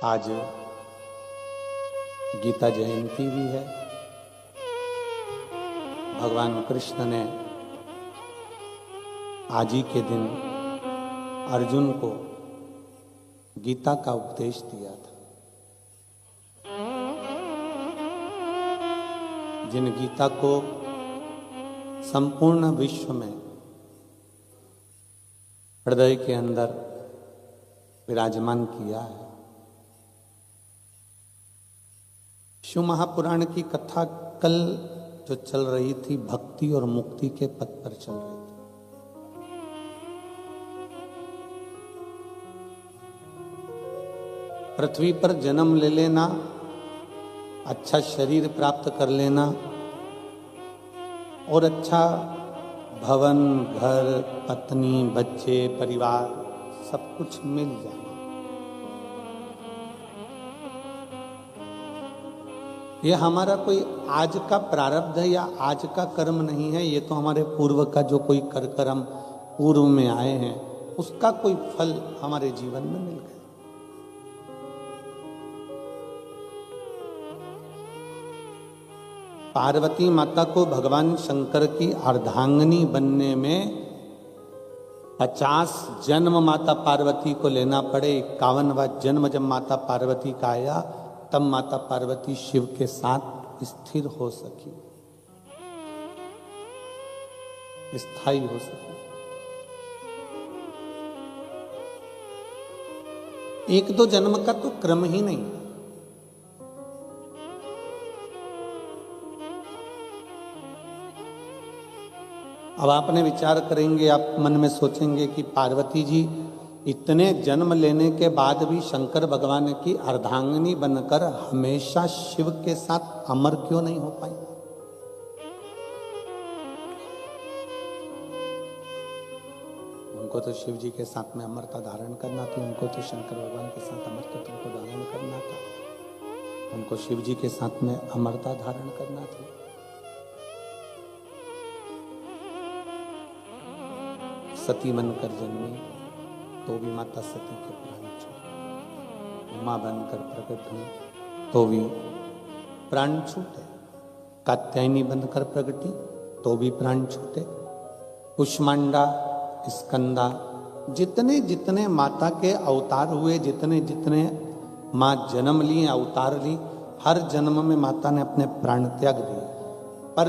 आज गीता जयंती भी है। भगवान कृष्ण ने आज ही के दिन अर्जुन को गीता का उपदेश दिया था। जिन गीता को संपूर्ण विश्व में हृदय के अंदर विराजमान किया है। शिव महापुराण की कथा कल जो चल रही थी, भक्ति और मुक्ति के पथ पर चल रही थी। पृथ्वी पर जन्म ले लेना, अच्छा शरीर प्राप्त कर लेना और अच्छा भवन, घर, पत्नी, बच्चे, परिवार सब कुछ मिल जाए, ये हमारा कोई आज का प्रारब्ध है या आज का कर्म नहीं है। ये तो हमारे पूर्व का जो कोई कर्म पूर्व में आए हैं, उसका कोई फल हमारे जीवन में मिल गया। पार्वती माता को भगवान शंकर की अर्धांगिनी बनने में 50 जन्म माता पार्वती को लेना पड़े। 51वां जन्म जब माता पार्वती का आया, तब माता पार्वती शिव के साथ स्थिर हो सकी, स्थायी हो सकी। एक दो जन्म का तो क्रम ही नहीं। अब आपने विचार करेंगे, आप मन में सोचेंगे कि पार्वती जी इतने जन्म लेने के बाद भी शंकर भगवान की अर्धांगिनी बनकर हमेशा शिव के साथ अमर क्यों नहीं हो पाई? उनको तो शिव जी के साथ में अमरता धारण करना थी, उनको तो शंकर भगवान के साथ अमरता को धारण करना था, उनको शिव जी के साथ में अमरता धारण करना थी। सती बनकर जन्मी तो भी माता सती के प्राण छूटे, मां बनकर प्रकट हुई तो भी प्राण छूटे, कात्यायनी बनकर प्रकटी तो भी प्राण छूटे, कुष्मांडा, स्कंदा, जितने जितने माता के अवतार हुए, जितने जितने मां जन्म ली, अवतार ली, हर जन्म में माता ने अपने प्राण त्याग दिए। पर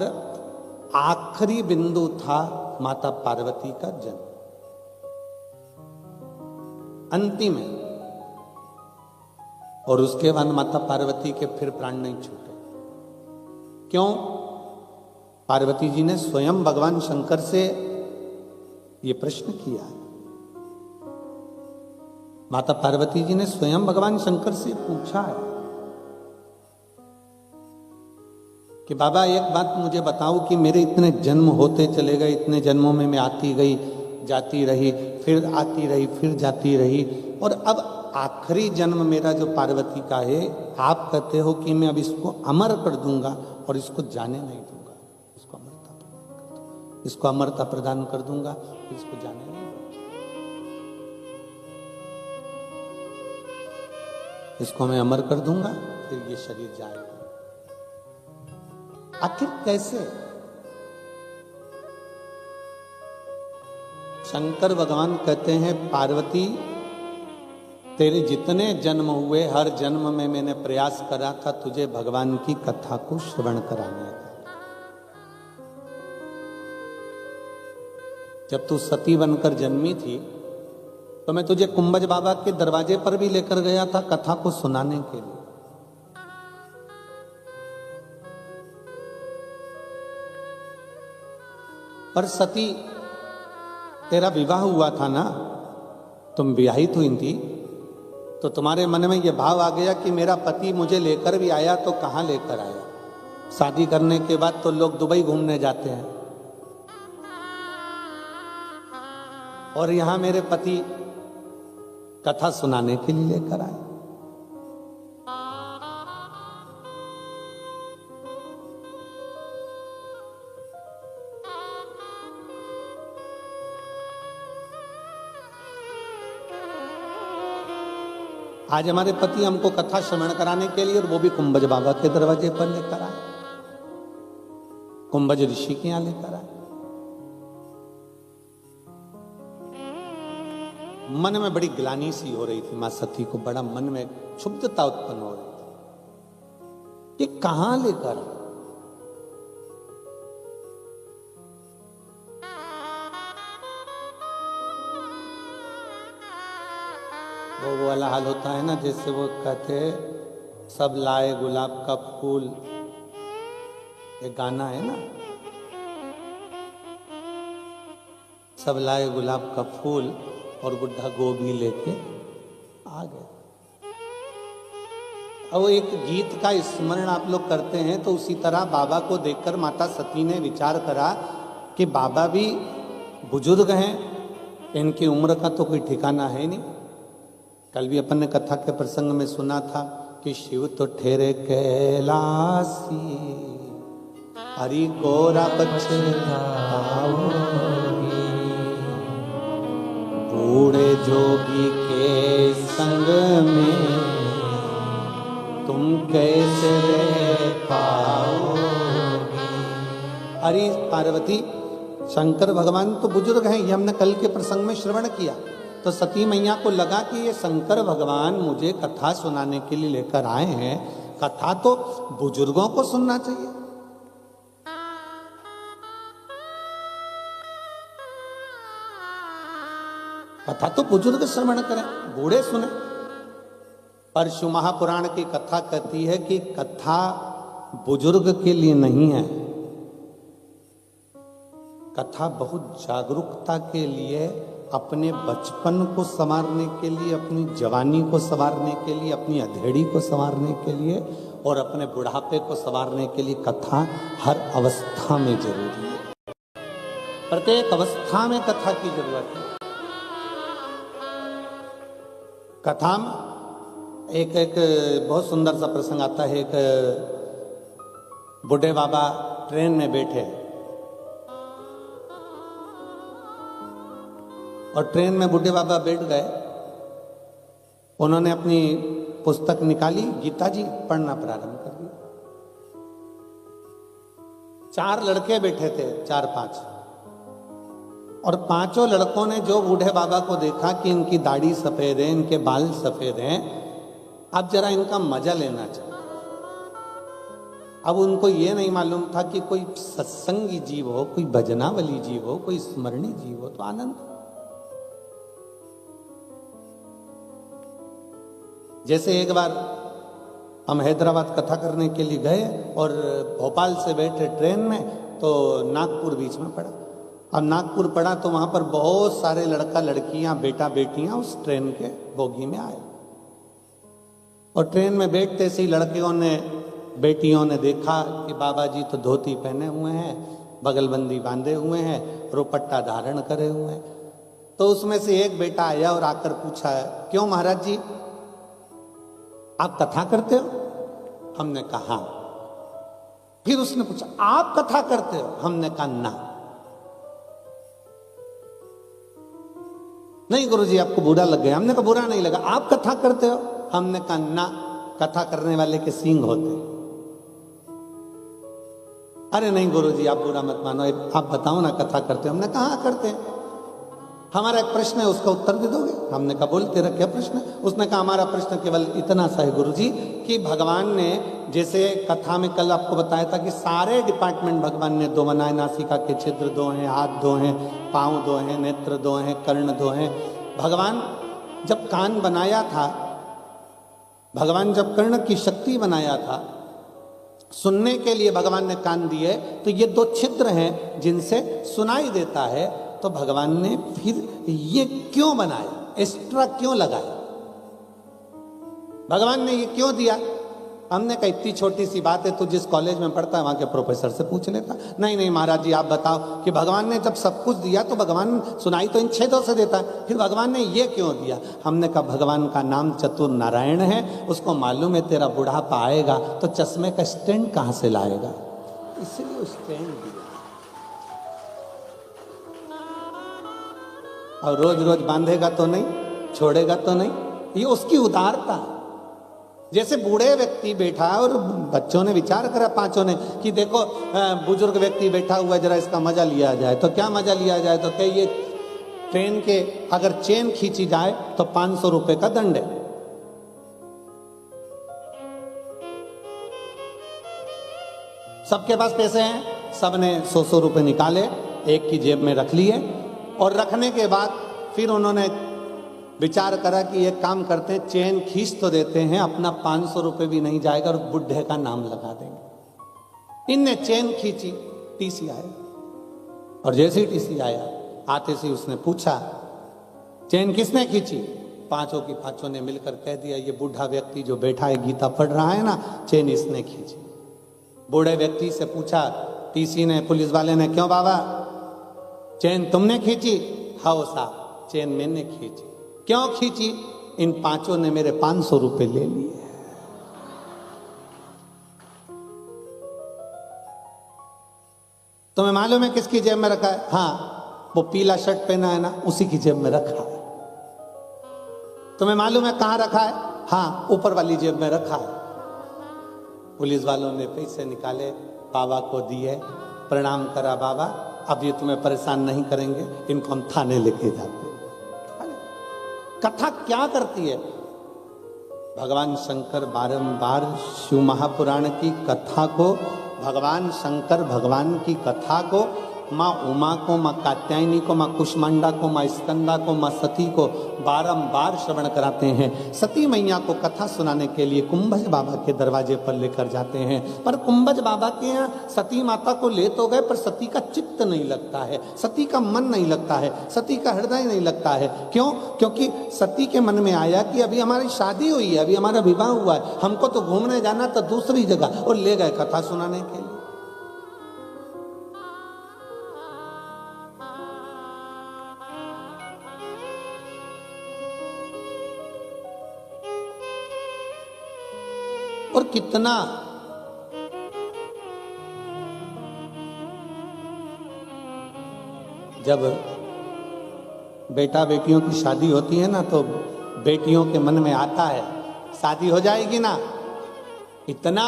आखिरी बिंदु था माता पार्वती का जन्म, अंतिम है। और उसके बाद माता पार्वती के फिर प्राण नहीं छूटे। क्यों? पार्वती जी ने स्वयं भगवान शंकर से यह प्रश्न किया। माता पार्वती जी ने स्वयं भगवान शंकर से पूछा है कि बाबा एक बात मुझे बताओ कि मेरे इतने जन्म होते चले गए, इतने जन्मों में मैं आती गई, जाती रही, फिर आती रही, फिर जाती रही, और अब आखिरी जन्म मेरा जो पार्वती का है, आप कहते हो कि मैं अब इसको अमर कर दूंगा और इसको जाने नहीं दूंगा, इसको अमरता प्रदान कर दूंगा, इसको अमरता प्रदान कर दूंगा, फिर इसको जाने नहीं दूंगा, इसको मैं अमर कर दूंगा, फिर ये शरीर जाएगा। आखिर कैसे? शंकर भगवान कहते हैं, पार्वती तेरे जितने जन्म हुए, हर जन्म में मैंने प्रयास करा था तुझे भगवान की कथा को श्रवण कराने का। जब तू सती बनकर जन्मी थी तो मैं तुझे कुंभज बाबा के दरवाजे पर भी लेकर गया था कथा को सुनाने के लिए। पर सती, तेरा विवाह हुआ था ना, तुम विवाहित हुई थी, तो तुम्हारे मन में यह भाव आ गया कि मेरा पति मुझे लेकर भी आया तो कहां लेकर आया? शादी करने के बाद तो लोग दुबई घूमने जाते हैं, और यहां मेरे पति कथा सुनाने के लिए लेकर आए। आज हमारे पति हमको कथा श्रवण कराने के लिए, और वो भी कुंभज बाबा के दरवाजे पर लेकर आए, कुंभज ऋषि के यहां लेकर आए। मन में बड़ी ग्लानि सी हो रही थी मां सती को, बड़ा मन में क्षुब्धता उत्पन्न हो रही थी, ये कहां लेकर आए? वो वाला हाल होता है ना, जैसे वो कहते सब लाए गुलाब का फूल, एक गाना है ना, सब लाए गुलाब का फूल और बुढ़ा गोभी लेके आ गए। अब एक गीत का स्मरण आप लोग करते हैं, तो उसी तरह बाबा को देखकर माता सती ने विचार करा कि बाबा भी बुजुर्ग हैं, इनकी उम्र का तो कोई ठिकाना है नहीं। कल भी अपन ने कथा के प्रसंग में सुना था कि शिव तो ठहरे कैलासी, हरि गोरा पछताओगी, बूढ़े जोगी के संग में तुम कैसे रह पाओगे। अरे पार्वती, शंकर भगवान तो बुजुर्ग हैं, ये हमने कल के प्रसंग में श्रवण किया। तो सती मैया को लगा कि ये शंकर भगवान मुझे कथा सुनाने के लिए लेकर आए हैं, कथा तो बुजुर्गों को सुनना चाहिए। कथा तो बुजुर्ग श्रवण करें, बूढ़े सुने। परशु महापुराण की कथा कहती है कि कथा बुजुर्ग के लिए नहीं है, कथा बहुत जागरूकता के लिए, अपने बचपन को संवारने के लिए, अपनी जवानी को संवारने के लिए, अपनी अधेड़ी को संवारने के लिए और अपने बुढ़ापे को संवारने के लिए कथा हर अवस्था में जरूरी है। प्रत्येक अवस्था में कथा की जरूरत है। कथा में एक बहुत सुंदर सा प्रसंग आता है। एक बूढ़े बाबा ट्रेन में बैठे और ट्रेन में बूढ़े बाबा बैठ गए। उन्होंने अपनी पुस्तक निकाली, गीता जी पढ़ना प्रारंभ कर दिया। 4 लड़के बैठे थे, 4-5, और 5 लड़कों ने जो बूढ़े बाबा को देखा कि इनकी दाढ़ी सफेद है, इनके बाल सफेद हैं, अब जरा इनका मजा लेना चाहिए। अब उनको ये नहीं मालूम था कि कोई सत्संगी जीव हो, कोई भजनावली जीव हो, कोई स्मरणी जीव हो तो आनंद। जैसे एक बार हम हैदराबाद कथा करने के लिए गए और भोपाल से बैठे ट्रेन में, तो नागपुर बीच में पड़ा। अब नागपुर पड़ा तो वहां पर बहुत सारे लड़का लड़कियां, बेटा बेटियां उस ट्रेन के बोगी में आए। और ट्रेन में बैठते से ही लड़कियों ने, बेटियों ने देखा कि बाबा जी तो धोती पहने हुए हैं, बगलबंदी बांधे हुए हैं, रोपट्टा धारण करे हुए हैं। तो उसमें से एक बेटा आया और आकर पूछा, क्यों महाराज जी आप कथा करते हो? हमने कहा। फिर उसने पूछा, आप कथा करते हो? हमने कहा ना। नहीं गुरुजी आपको बुरा लग गया। हमने कहा बुरा नहीं लगा। आप कथा करते हो? हमने कहा ना, कथा करने वाले के सींग होते। अरे नहीं गुरुजी आप बुरा मत मानो, आप बताओ ना कथा करते हो? हमने कहा हाँ करते हैं। हमारा एक प्रश्न है, उसका उत्तर दे दोगे? हमने कहा बोल, तेरा क्या प्रश्न है? उसने कहा हमारा प्रश्न केवल इतना सा है गुरुजी कि भगवान ने, जैसे कथा में कल आपको बताया था कि सारे डिपार्टमेंट भगवान ने 2 बनाए, नासिका के छिद्र 2 हैं, हाथ 2 हैं, पांव 2 हैं, नेत्र 2 हैं, कर्ण 2 हैं। भगवान जब कान बनाया था, भगवान जब कर्ण की शक्ति बनाया था, सुनने के लिए भगवान ने कान दिए, तो ये 2 छिद्र हैं जिनसे सुनाई देता है। तो भगवान ने फिर ये क्यों बनाया, एक्स्ट्रा क्यों लगाया? भगवान ने ये क्यों दिया? हमने कहा इतनी छोटी सी बात है, तो जिस कॉलेज में पढ़ता है वहां के प्रोफेसर से पूछ लेता। नहीं नहीं महाराज जी आप बताओ कि भगवान ने जब सब कुछ दिया तो भगवान सुनाई तो इन छेदों से देता है, फिर भगवान ने ये क्यों दिया? हमने कहा भगवान का नाम चतुर नारायण है, उसको मालूम है तेरा बुढ़ापा आएगा तो चश्मे का स्टैंड कहां से लाएगा, इसलिए वो स्टैंड दिया। और रोज रोज बांधेगा तो नहीं, छोड़ेगा तो नहीं, ये उसकी उदारता। जैसे बूढ़े व्यक्ति बैठा और बच्चों ने विचार करा, पांचों ने, कि देखो बुजुर्ग व्यक्ति बैठा हुआ है, जरा इसका मजा लिया जाए। तो क्या मजा लिया जाए? तो क्या ये ट्रेन के अगर चेन खींची जाए तो 500 रुपए का दंड है। सबके पास पैसे हैं, सबने 100 रुपए निकाले, एक की जेब में रख लिए, और रखने के बाद फिर उन्होंने विचार करा कि एक काम करते हैं, चेन खींच तो देते हैं, अपना 500 रुपए भी नहीं जाएगा और बुढ़े का नाम लगा देंगे। इनने चेन खींची, टीसी आया, और जैसे ही टीसी आया, आते से उसने पूछा चेन किसने खींची? पांचों की पांचों ने मिलकर कह दिया, ये बूढ़ा व्यक्ति जो बैठा है गीता पढ़ रहा है ना, चेन इसने खींची। बूढ़े व्यक्ति से पूछा टीसी ने, पुलिस वाले ने, क्यों बाबा चेन तुमने खींची? हाँ साहब, चेन मैंने खींची। क्यों खींची? इन पांचों ने मेरे 500 रुपए ले लिए। तुम्हें मालूम है किसकी जेब में रखा है? हाँ, वो पीला शर्ट पहना है ना, उसी की जेब में रखा है। तुम्हें मालूम है कहां रखा है? हाँ, ऊपर वाली जेब में रखा है। पुलिस वालों ने पैसे निकाले, बाबा को दिए, प्रणाम करा, बाबा अब ये तुम्हें परेशान नहीं करेंगे, इनको हम थाने लेके जाते हैं। कथा क्या करती है? भगवान शंकर बारंबार शिव महापुराण की कथा को, भगवान शंकर भगवान की कथा को, माँ उमा को, माँ कात्यायनी को, माँ कुष्मांडा को, माँ स्कंदा को, माँ सती को बारंबार श्रवण कराते हैं। सती मैया को कथा सुनाने के लिए कुंभज बाबा के दरवाजे पर लेकर जाते हैं, पर कुंभज बाबा के यहाँ सती माता को ले तो गए, पर सती का चित्त नहीं लगता है, सती का मन नहीं लगता है, सती का हृदय नहीं लगता है। क्यों? क्योंकि सती के मन में आया कि अभी हमारी शादी हुई है, अभी हमारा विवाह हुआ है, हमको तो घूमने जाना था दूसरी जगह, और ले गए कथा सुनाने के लिए। और कितना जब बेटा बेटियों की शादी होती है ना, तो बेटियों के मन में आता है शादी हो जाएगी ना, इतना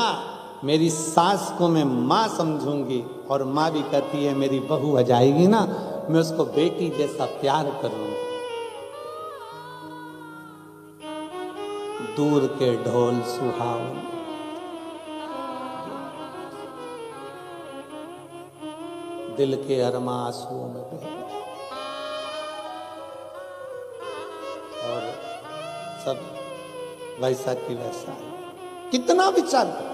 मेरी सास को मैं माँ समझूंगी, और माँ भी कहती है मेरी बहू हो जाएगी ना, मैं उसको बेटी जैसा प्यार करूंगी। दूर के ढोल सुहावन, दिल के अरमा आंसुओं में बह गए, और सब वैसा की वैसा है। कितना विचार कर।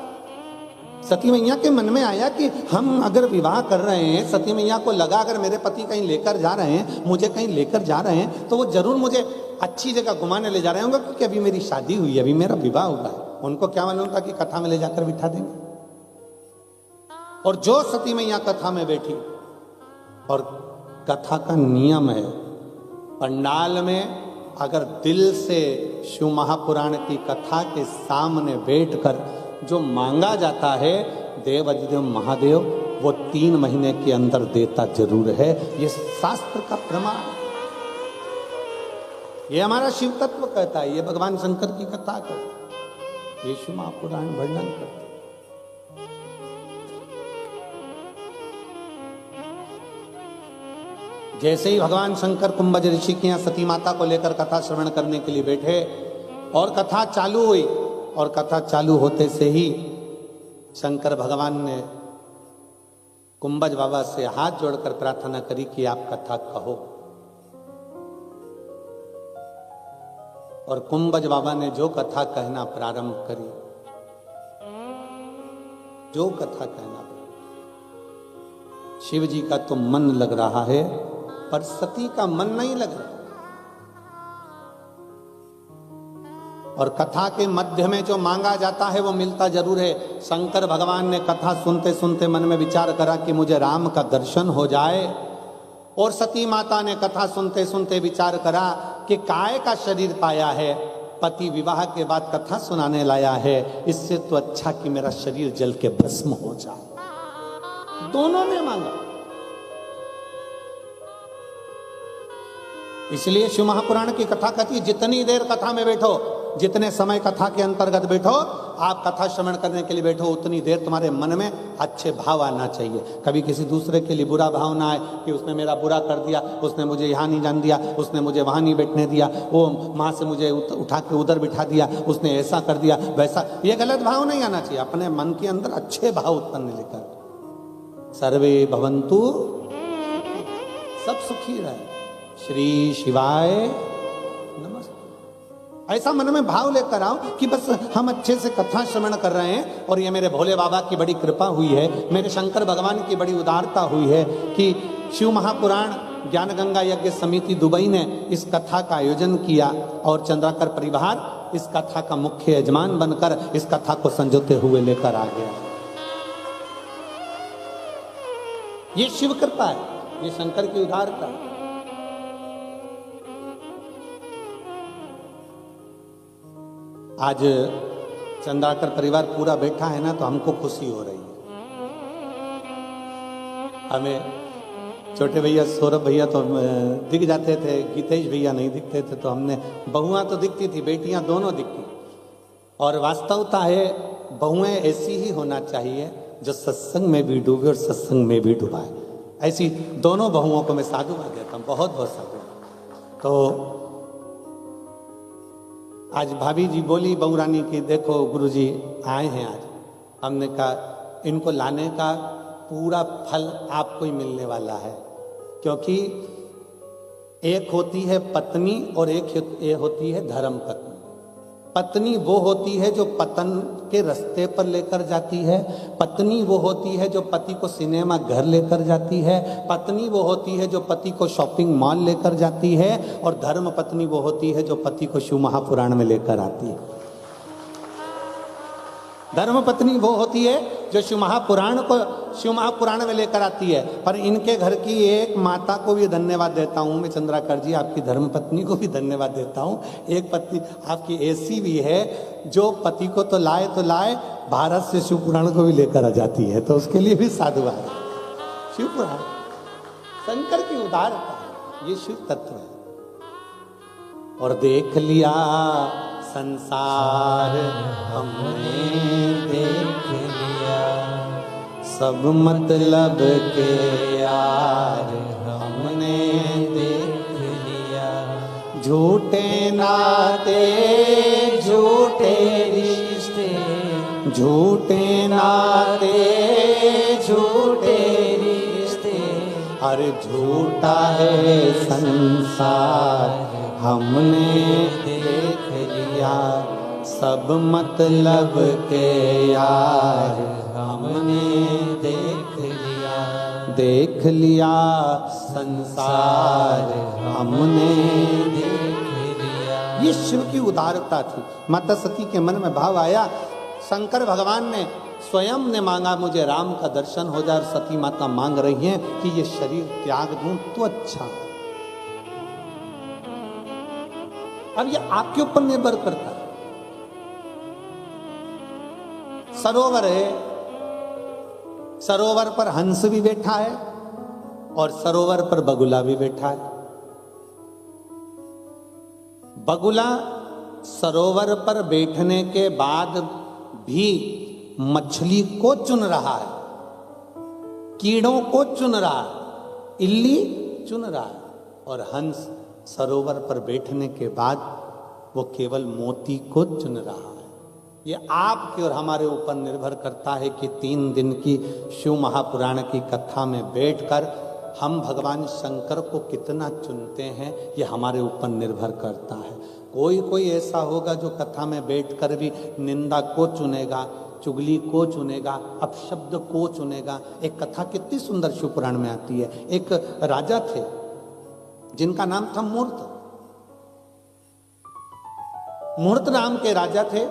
सती मैया के मन में आया कि हम अगर विवाह कर रहे हैं, सती मैया को लगा अगर मेरे पति कहीं लेकर जा रहे हैं, मुझे कहीं लेकर जा रहे हैं, तो वो जरूर मुझे अच्छी जगह घुमाने ले जा रहे होंगे, क्योंकि अभी मेरी शादी हुई है, अभी मेरा विवाह हुआ है। उनको क्या मालूम था कि कथा में ले जाकर बिठा देंगे। और जो सती मैया कथा में बैठी, और कथा का नियम है, पंडाल में अगर दिल से शिव महापुराण की कथा के सामने बैठकर जो मांगा जाता है, देव अधिदेव महादेव वो 3 महीने के अंदर देता जरूर है। ये शास्त्र का प्रमाण, ये हमारा शिव तत्व कहता है, ये भगवान शंकर की कथा कहता है, ये शिव महापुराण वर्णन करता है। जैसे ही भगवान शंकर कुंभज ऋषि के यहाँ सती माता को लेकर कथा श्रवण करने के लिए बैठे, और कथा चालू हुई, और कथा चालू होते से ही शंकर भगवान ने कुंभज बाबा से हाथ जोड़कर प्रार्थना करी कि आप कथा कहो। और कुंभज बाबा ने जो कथा कहना प्रारंभ करी, जो कथा कहना, शिव जी का तो मन लग रहा है, पर सती का मन नहीं लग रहा। और कथा के मध्य में जो मांगा जाता है वो मिलता जरूर है। शंकर भगवान ने कथा सुनते सुनते मन में विचार करा कि मुझे राम का दर्शन हो जाए, और सती माता ने कथा सुनते सुनते विचार करा कि काय का शरीर पाया है, पति विवाह के बाद कथा सुनाने लाया है, इससे तो अच्छा कि मेरा शरीर जल के भस्म हो जाए। दोनों ने मांगा। इसलिए शिव महापुराण की कथा कहती है जितनी देर कथा में बैठो, जितने समय कथा के अंतर्गत बैठो, आप कथा श्रवण करने के लिए बैठो, उतनी देर तुम्हारे मन में अच्छे भाव आना चाहिए। कभी किसी दूसरे के लिए बुरा भाव ना आए कि उसने मेरा बुरा कर दिया, उसने मुझे यहाँ नहीं जान दिया, उसने मुझे वहाँ नहीं बैठने दिया, वो माँ से मुझे उठा के उधर बिठा दिया, उसने ऐसा कर दिया वैसा। ये गलत भाव नहीं आना चाहिए। अपने मन के अंदर अच्छे भाव उत्पन्न लेकर सर्वे भवन्तु, सब सुखी रहे। श्री शिवाय नमस्ते। ऐसा मन में भाव लेकर आओ कि बस हम अच्छे से कथा श्रवण कर रहे हैं और ये मेरे भोले बाबा की बड़ी कृपा हुई है, मेरे शंकर भगवान की बड़ी उदारता हुई है कि शिव महापुराण ज्ञान गंगा यज्ञ समिति दुबई ने इस कथा का आयोजन किया और चंद्राकर परिवार इस कथा का मुख्य यजमान बनकर इस कथा को संजोते हुए लेकर आ गया। ये शिव कृपा है, ये शंकर की उदारता है। आज चंद्राकर परिवार पूरा बैठा है ना, तो हमको खुशी हो रही है। हमें छोटे भैया सौरभ भैया तो दिख जाते थे, गीतेश भैया नहीं दिखते थे, तो हमने बहुआं तो दिखती थी, बेटियां दोनों दिखती। और वास्तवता है बहुएं ऐसी ही होना चाहिए जो सत्संग में भी डूबे और सत्संग में भी डुबाए। ऐसी दोनों बहुओं को मैं साधुवाद देता हूँ, बहुत बहुत साधुवाद। तो आज भाभी जी बोली बहू रानी की, देखो गुरुजी आए हैं आज। हमने कहा इनको लाने का पूरा फल आपको ही मिलने वाला है, क्योंकि एक होती है पत्नी और एक होती है धर्म पत्नी। पत्नी वो होती है जो पतन के रास्ते पर लेकर जाती है, पत्नी वो होती है जो पति को सिनेमा घर लेकर जाती है, पत्नी वो होती है जो पति को शॉपिंग मॉल लेकर जाती है, और धर्म पत्नी वो होती है जो पति को शिव महापुराण में लेकर आती है। धर्म पत्नी वो होती है जो शिव महापुराण में लेकर आती है। पर इनके घर की एक माता को भी धन्यवाद देता हूँ मैं, चंद्राकर जी, आपकी धर्म पत्नी को भी धन्यवाद देता हूँ। एक पत्नी आपकी ऐसी भी है जो पति को तो लाए भारत से शिव पुराण को भी लेकर आ जाती है, तो उसके लिए भी साधुवाद। शिव पुराण शंकर की उदारता, ये शिव तत्व है। और देख लिया संसार हमने देख लिया, सब मतलब के यार हमने देख लिया। झूठे नाते झूठे रिश्ते, झूठे नाते झूठे रिश्ते, अरे झूठा है संसार हमने देख लिया। सब मतलब के यार हमने देख लिया संसार हमने देख लिया। ये शिव की उदारता थी। माता सती के मन में भाव आया, शंकर भगवान ने स्वयं ने मांगा मुझे राम का दर्शन हो जाए, और सती माता मांग रही हैं कि ये शरीर त्याग दूं तो अच्छा। अब ये आपके ऊपर निर्भर करता है। सरोवर है, सरोवर पर हंस भी बैठा है और सरोवर पर बगुला भी बैठा है। बगुला सरोवर पर बैठने के बाद भी मछली को चुन रहा है, कीड़ों को चुन रहा है, इल्ली चुन रहा है, और हंस सरोवर पर बैठने के बाद वो केवल मोती को चुन रहा है। ये आपके और हमारे ऊपर निर्भर करता है कि 3 दिन की शिव महापुराण की कथा में बैठकर हम भगवान शंकर को कितना चुनते हैं, ये हमारे ऊपर निर्भर करता है। कोई ऐसा होगा जो कथा में बैठकर भी निंदा को चुनेगा, चुगली को चुनेगा, अपशब्द को चुनेगा। एक कथा कितनी सुंदर शिव पुराण में आती है। एक राजा थे जिनका नाम था मूर्त। मूर्त नाम के राजा थे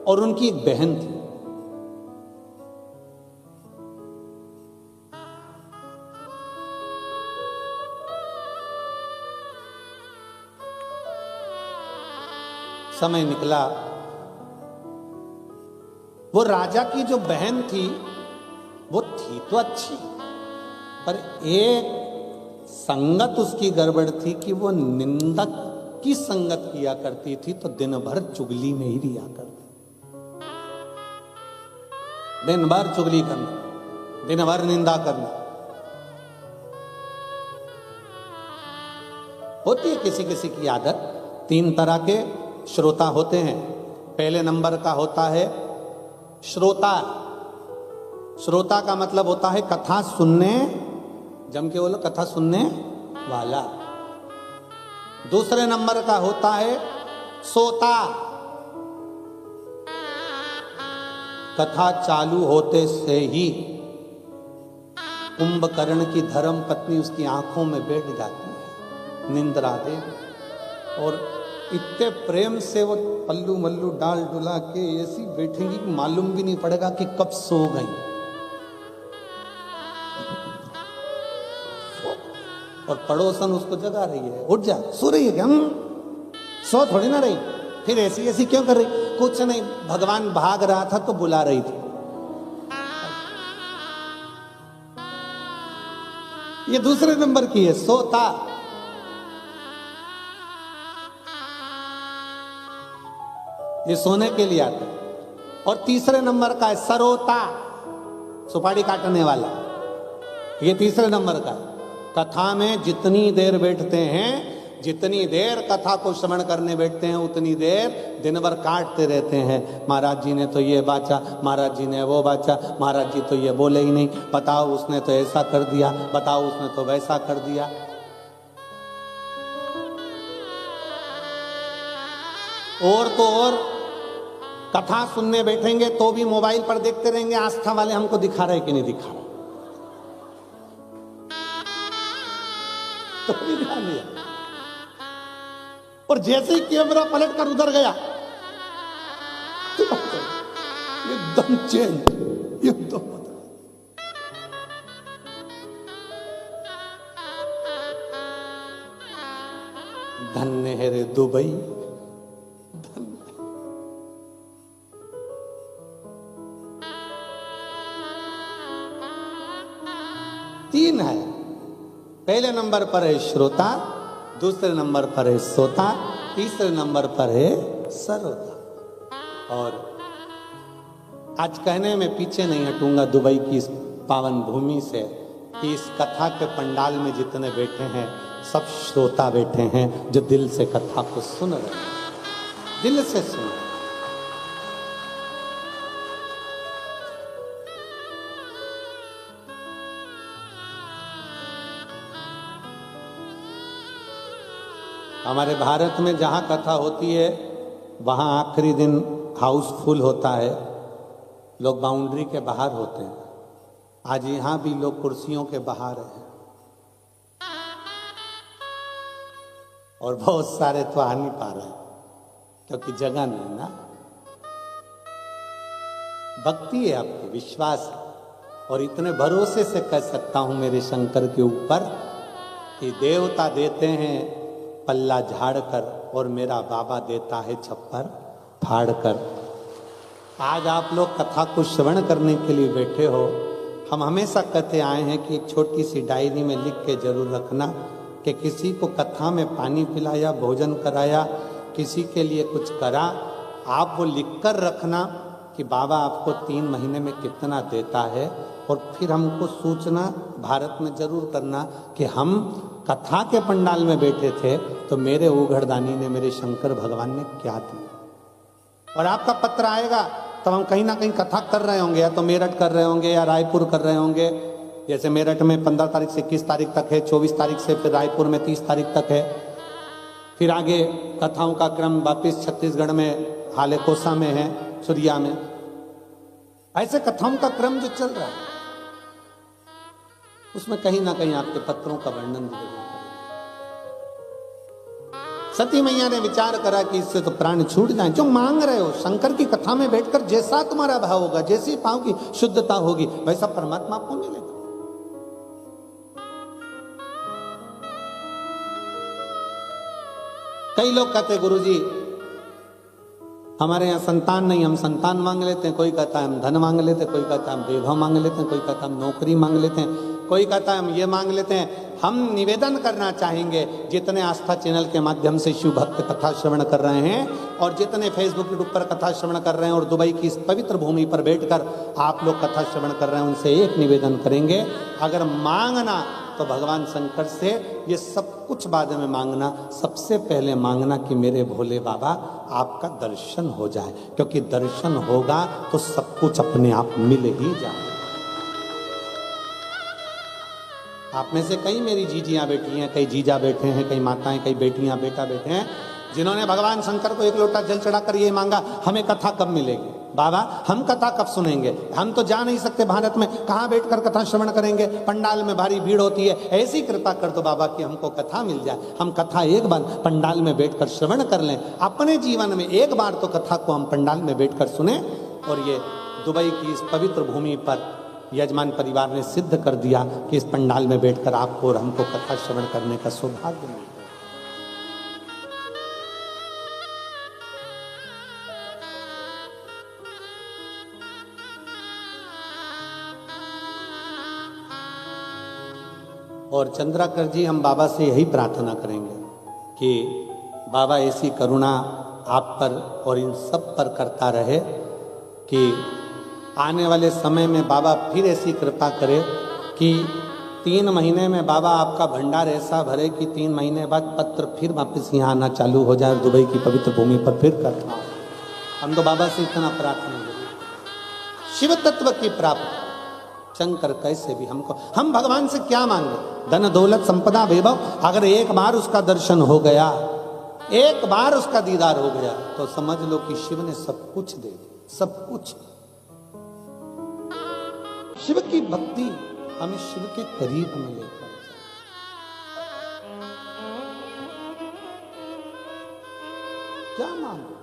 और उनकी एक बहन थी। समय निकला, वो राजा की जो बहन थी वो थी तो अच्छी, पर एक संगत उसकी गड़बड़ थी कि वो निंदक की संगत किया करती थी, तो दिन भर चुगली में ही रिया करती, दिन भर चुगली करना, दिन भर निंदा करना। होती है किसी किसी की आदत। 3 तरह के श्रोता होते हैं। पहले नंबर का होता है श्रोता। श्रोता का मतलब होता है कथा सुनने, जम के बोलो, कथा सुनने वाला। दूसरे नंबर का होता है सोता। कथा चालू होते से ही कुंभकर्ण की धर्म पत्नी उसकी आंखों में बैठ जाती है, निंद्रा दे, और इतने प्रेम से वो पल्लू मल्लू डाल डुला के ऐसी बैठेंगी कि मालूम भी नहीं पड़ेगा कि कब सो गई। और पड़ोसन उसको जगा रही है, उठ जा, सो रही है क्या? सो थोड़ी ना रही, फिर ऐसी ऐसी क्यों कर रही? कुछ नहीं, भगवान भाग रहा था तो बुला रही थी। ये दूसरे नंबर की है सोता। ये सोने के लिए आता है। और तीसरे नंबर का है सरोता, सुपारी काटने वाला। ये तीसरे नंबर का है। कथा में जितनी देर बैठते हैं, जितनी देर कथा को श्रवण करने बैठते हैं, उतनी देर दिन भर काटते रहते हैं। महाराज जी ने तो ये बाचा, महाराज जी ने वो बाचा, महाराज जी तो ये बोले ही नहीं, बताओ उसने तो ऐसा कर दिया, बताओ उसने तो वैसा कर दिया। और तो और कथा सुनने बैठेंगे तो भी मोबाइल पर देखते रहेंगे, आस्था वाले हमको दिखा रहे कि नहीं दिखा रहे, तो भी ध्यान दिया। और जैसे ही कैमरा पलट कर उधर गया, एकदम चेंज, एकदम। धन्य है रे दुबई, तीन है। पहले नंबर पर है श्रोता, दूसरे नंबर पर है सोता, तीसरे नंबर पर है सरोता। और आज कहने में पीछे नहीं हटूंगा दुबई की इस पावन भूमि से कि इस कथा के पंडाल में जितने बैठे हैं सब श्रोता बैठे हैं, जो दिल से कथा को सुन रहे हैं, दिल से सुन रहे हैं। हमारे भारत में जहाँ कथा होती है वहाँ आखिरी दिन हाउसफुल होता है, लोग बाउंड्री के बाहर होते हैं। आज यहाँ भी लोग कुर्सियों के बाहर हैं, और बहुत सारे तो आ नहीं पा रहे क्योंकि जगह नहीं ना। भक्ति है आपकी, विश्वास है, और इतने भरोसे से कह सकता हूं मेरे शंकर के ऊपर कि देवता देते हैं पल्ला झाड़ कर, और मेरा बाबा देता है छप्पर फाड़ कर। आज आप लोग कथा को श्रवण करने के लिए बैठे हो। हम हमेशा कहते आए हैं कि एक छोटी सी डायरी में लिख के जरूर रखना कि किसी को कथा में पानी पिलाया, भोजन कराया, किसी के लिए कुछ करा, आप वो लिख कर रखना कि बाबा आपको 3 महीने में कितना देता है। और फिर हमको सूचना भारत में जरूर करना कि हम कथा के पंडाल में बैठे थे तो मेरे ओघड़दानी ने, मेरे शंकर भगवान ने क्या दिया। और आपका पत्र आएगा तब हम कहीं ना कहीं कथा कर रहे होंगे, या तो मेरठ कर रहे होंगे या रायपुर कर रहे होंगे। जैसे मेरठ में 15 तारीख से 21 तारीख तक है, 24 तारीख से, फिर रायपुर में 30 तारीख तक है। फिर आगे कथाओं का क्रम वापिस छत्तीसगढ़ में हालेकोसा में है, सुरिया में। ऐसे कथाओं का क्रम जो चल रहा है उसमें कहीं ना कहीं आपके पत्रों का वर्णन भी जरूर करें। सती मैया ने विचार करा कि इससे तो प्राण छूट जाए। जो मांग रहे हो शंकर की कथा में बैठकर, जैसा तुम्हारा भाव होगा, जैसी पांव की शुद्धता होगी, वैसा परमात्मा आपको मिलेगा। कई लोग कहते गुरुजी हमारे यहाँ संतान नहीं, हम संतान मांग लेते हैं। कोई कहता है हम धन मांग लेते हैं, कोई कहता है हम वैभव मांग लेते हैं, कोई कहता है हम नौकरी मांग लेते हैं, कोई कहता है हम ये मांग लेते हैं। हम निवेदन करना चाहेंगे, जितने आस्था चैनल के माध्यम से शिव भक्त कथा श्रवण कर रहे हैं और जितने फेसबुक यूट्यूब पर कथा श्रवण कर रहे हैं और दुबई की इस पवित्र भूमि पर बैठकर आप लोग कथा श्रवण कर रहे हैं, उनसे एक निवेदन करेंगे, अगर मांगना तो भगवान शंकर से ये सब कुछ बाद में मांगना, सबसे पहले मांगना कि मेरे भोले बाबा आपका दर्शन हो जाए, क्योंकि दर्शन होगा तो सब कुछ अपने आप मिल ही जाए। आप में से कई मेरी जीजियां बैठी हैं, कई जीजा बैठे हैं, कई माताएं, कई बेटियां बेटा बैठे हैं, जिन्होंने भगवान शंकर को एक लोटा जल चढ़ाकर ये मांगा, हमें कथा कब मिलेगी बाबा, हम कथा कब सुनेंगे, हम तो जा नहीं सकते भारत में, कहाँ बैठकर कथा श्रवण करेंगे, पंडाल में भारी भीड़ होती है, ऐसी कृपा कर दो बाबा कि हमको कथा मिल जाए, हम कथा एक बार पंडाल में बैठकर श्रवण कर लें, अपने जीवन में एक बार तो कथा को हम पंडाल में बैठकर सुने। और ये दुबई की इस पवित्र भूमि पर यजमान परिवार ने सिद्ध कर दिया कि इस पंडाल में बैठकर आपको और हमको कथा श्रवण करने का सौभाग्य मिलता है। और चंद्राकर जी, हम बाबा से यही प्रार्थना करेंगे कि बाबा ऐसी करुणा आप पर और इन सब पर करता रहे कि आने वाले समय में बाबा फिर ऐसी कृपा करे कि 3 महीने में बाबा आपका भंडार ऐसा भरे कि 3 महीने बाद पत्र फिर वापस यहाँ आना चालू हो जाए, दुबई की पवित्र भूमि पर फिर करना। हम तो बाबा से इतना प्रार्थना करें, शिव तत्व की प्राप्ति। शंकर कैसे भी हमको, हम भगवान से क्या मांगे, धन दौलत संपदा वैभव, अगर एक बार उसका दर्शन हो गया, एक बार उसका दीदार हो गया, तो समझ लो कि शिव ने सब कुछ दे दिया, सब कुछ। शिव की भक्ति हमें शिव के करीब में लेकर क्या मांगो।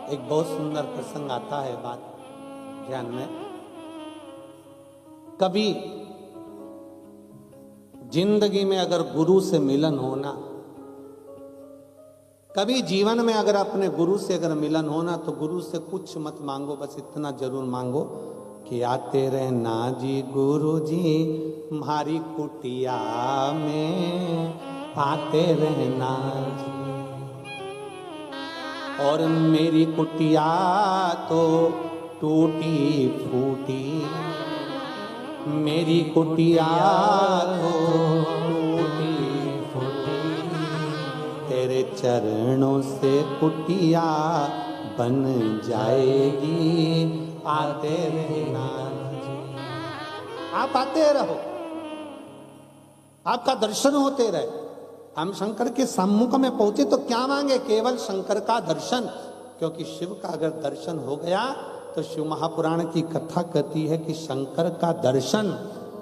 एक बहुत सुंदर प्रसंग आता है बात ध्यान में, कभी जिंदगी में अगर गुरु से मिलन होना, कभी जीवन में अगर अपने गुरु से अगर मिलन होना, तो गुरु से कुछ मत मांगो, बस इतना जरूर मांगो कि आते रहना जी गुरु जी हमारी कुटिया में, आते रहना जी। और मेरी कुटिया तो टूटी फूटी, मेरी कुटिया तो टूटी फूटी, तेरे चरणों से कुटिया बन जाएगी, आते रहना जी। आप आते रहो, आपका दर्शन होते रहे। हम शंकर के सम्मुख में पहुंचे तो क्या मांगे, केवल शंकर का दर्शन, क्योंकि शिव का अगर दर्शन हो गया तो शिव महापुराण की कथा कहती है कि शंकर का दर्शन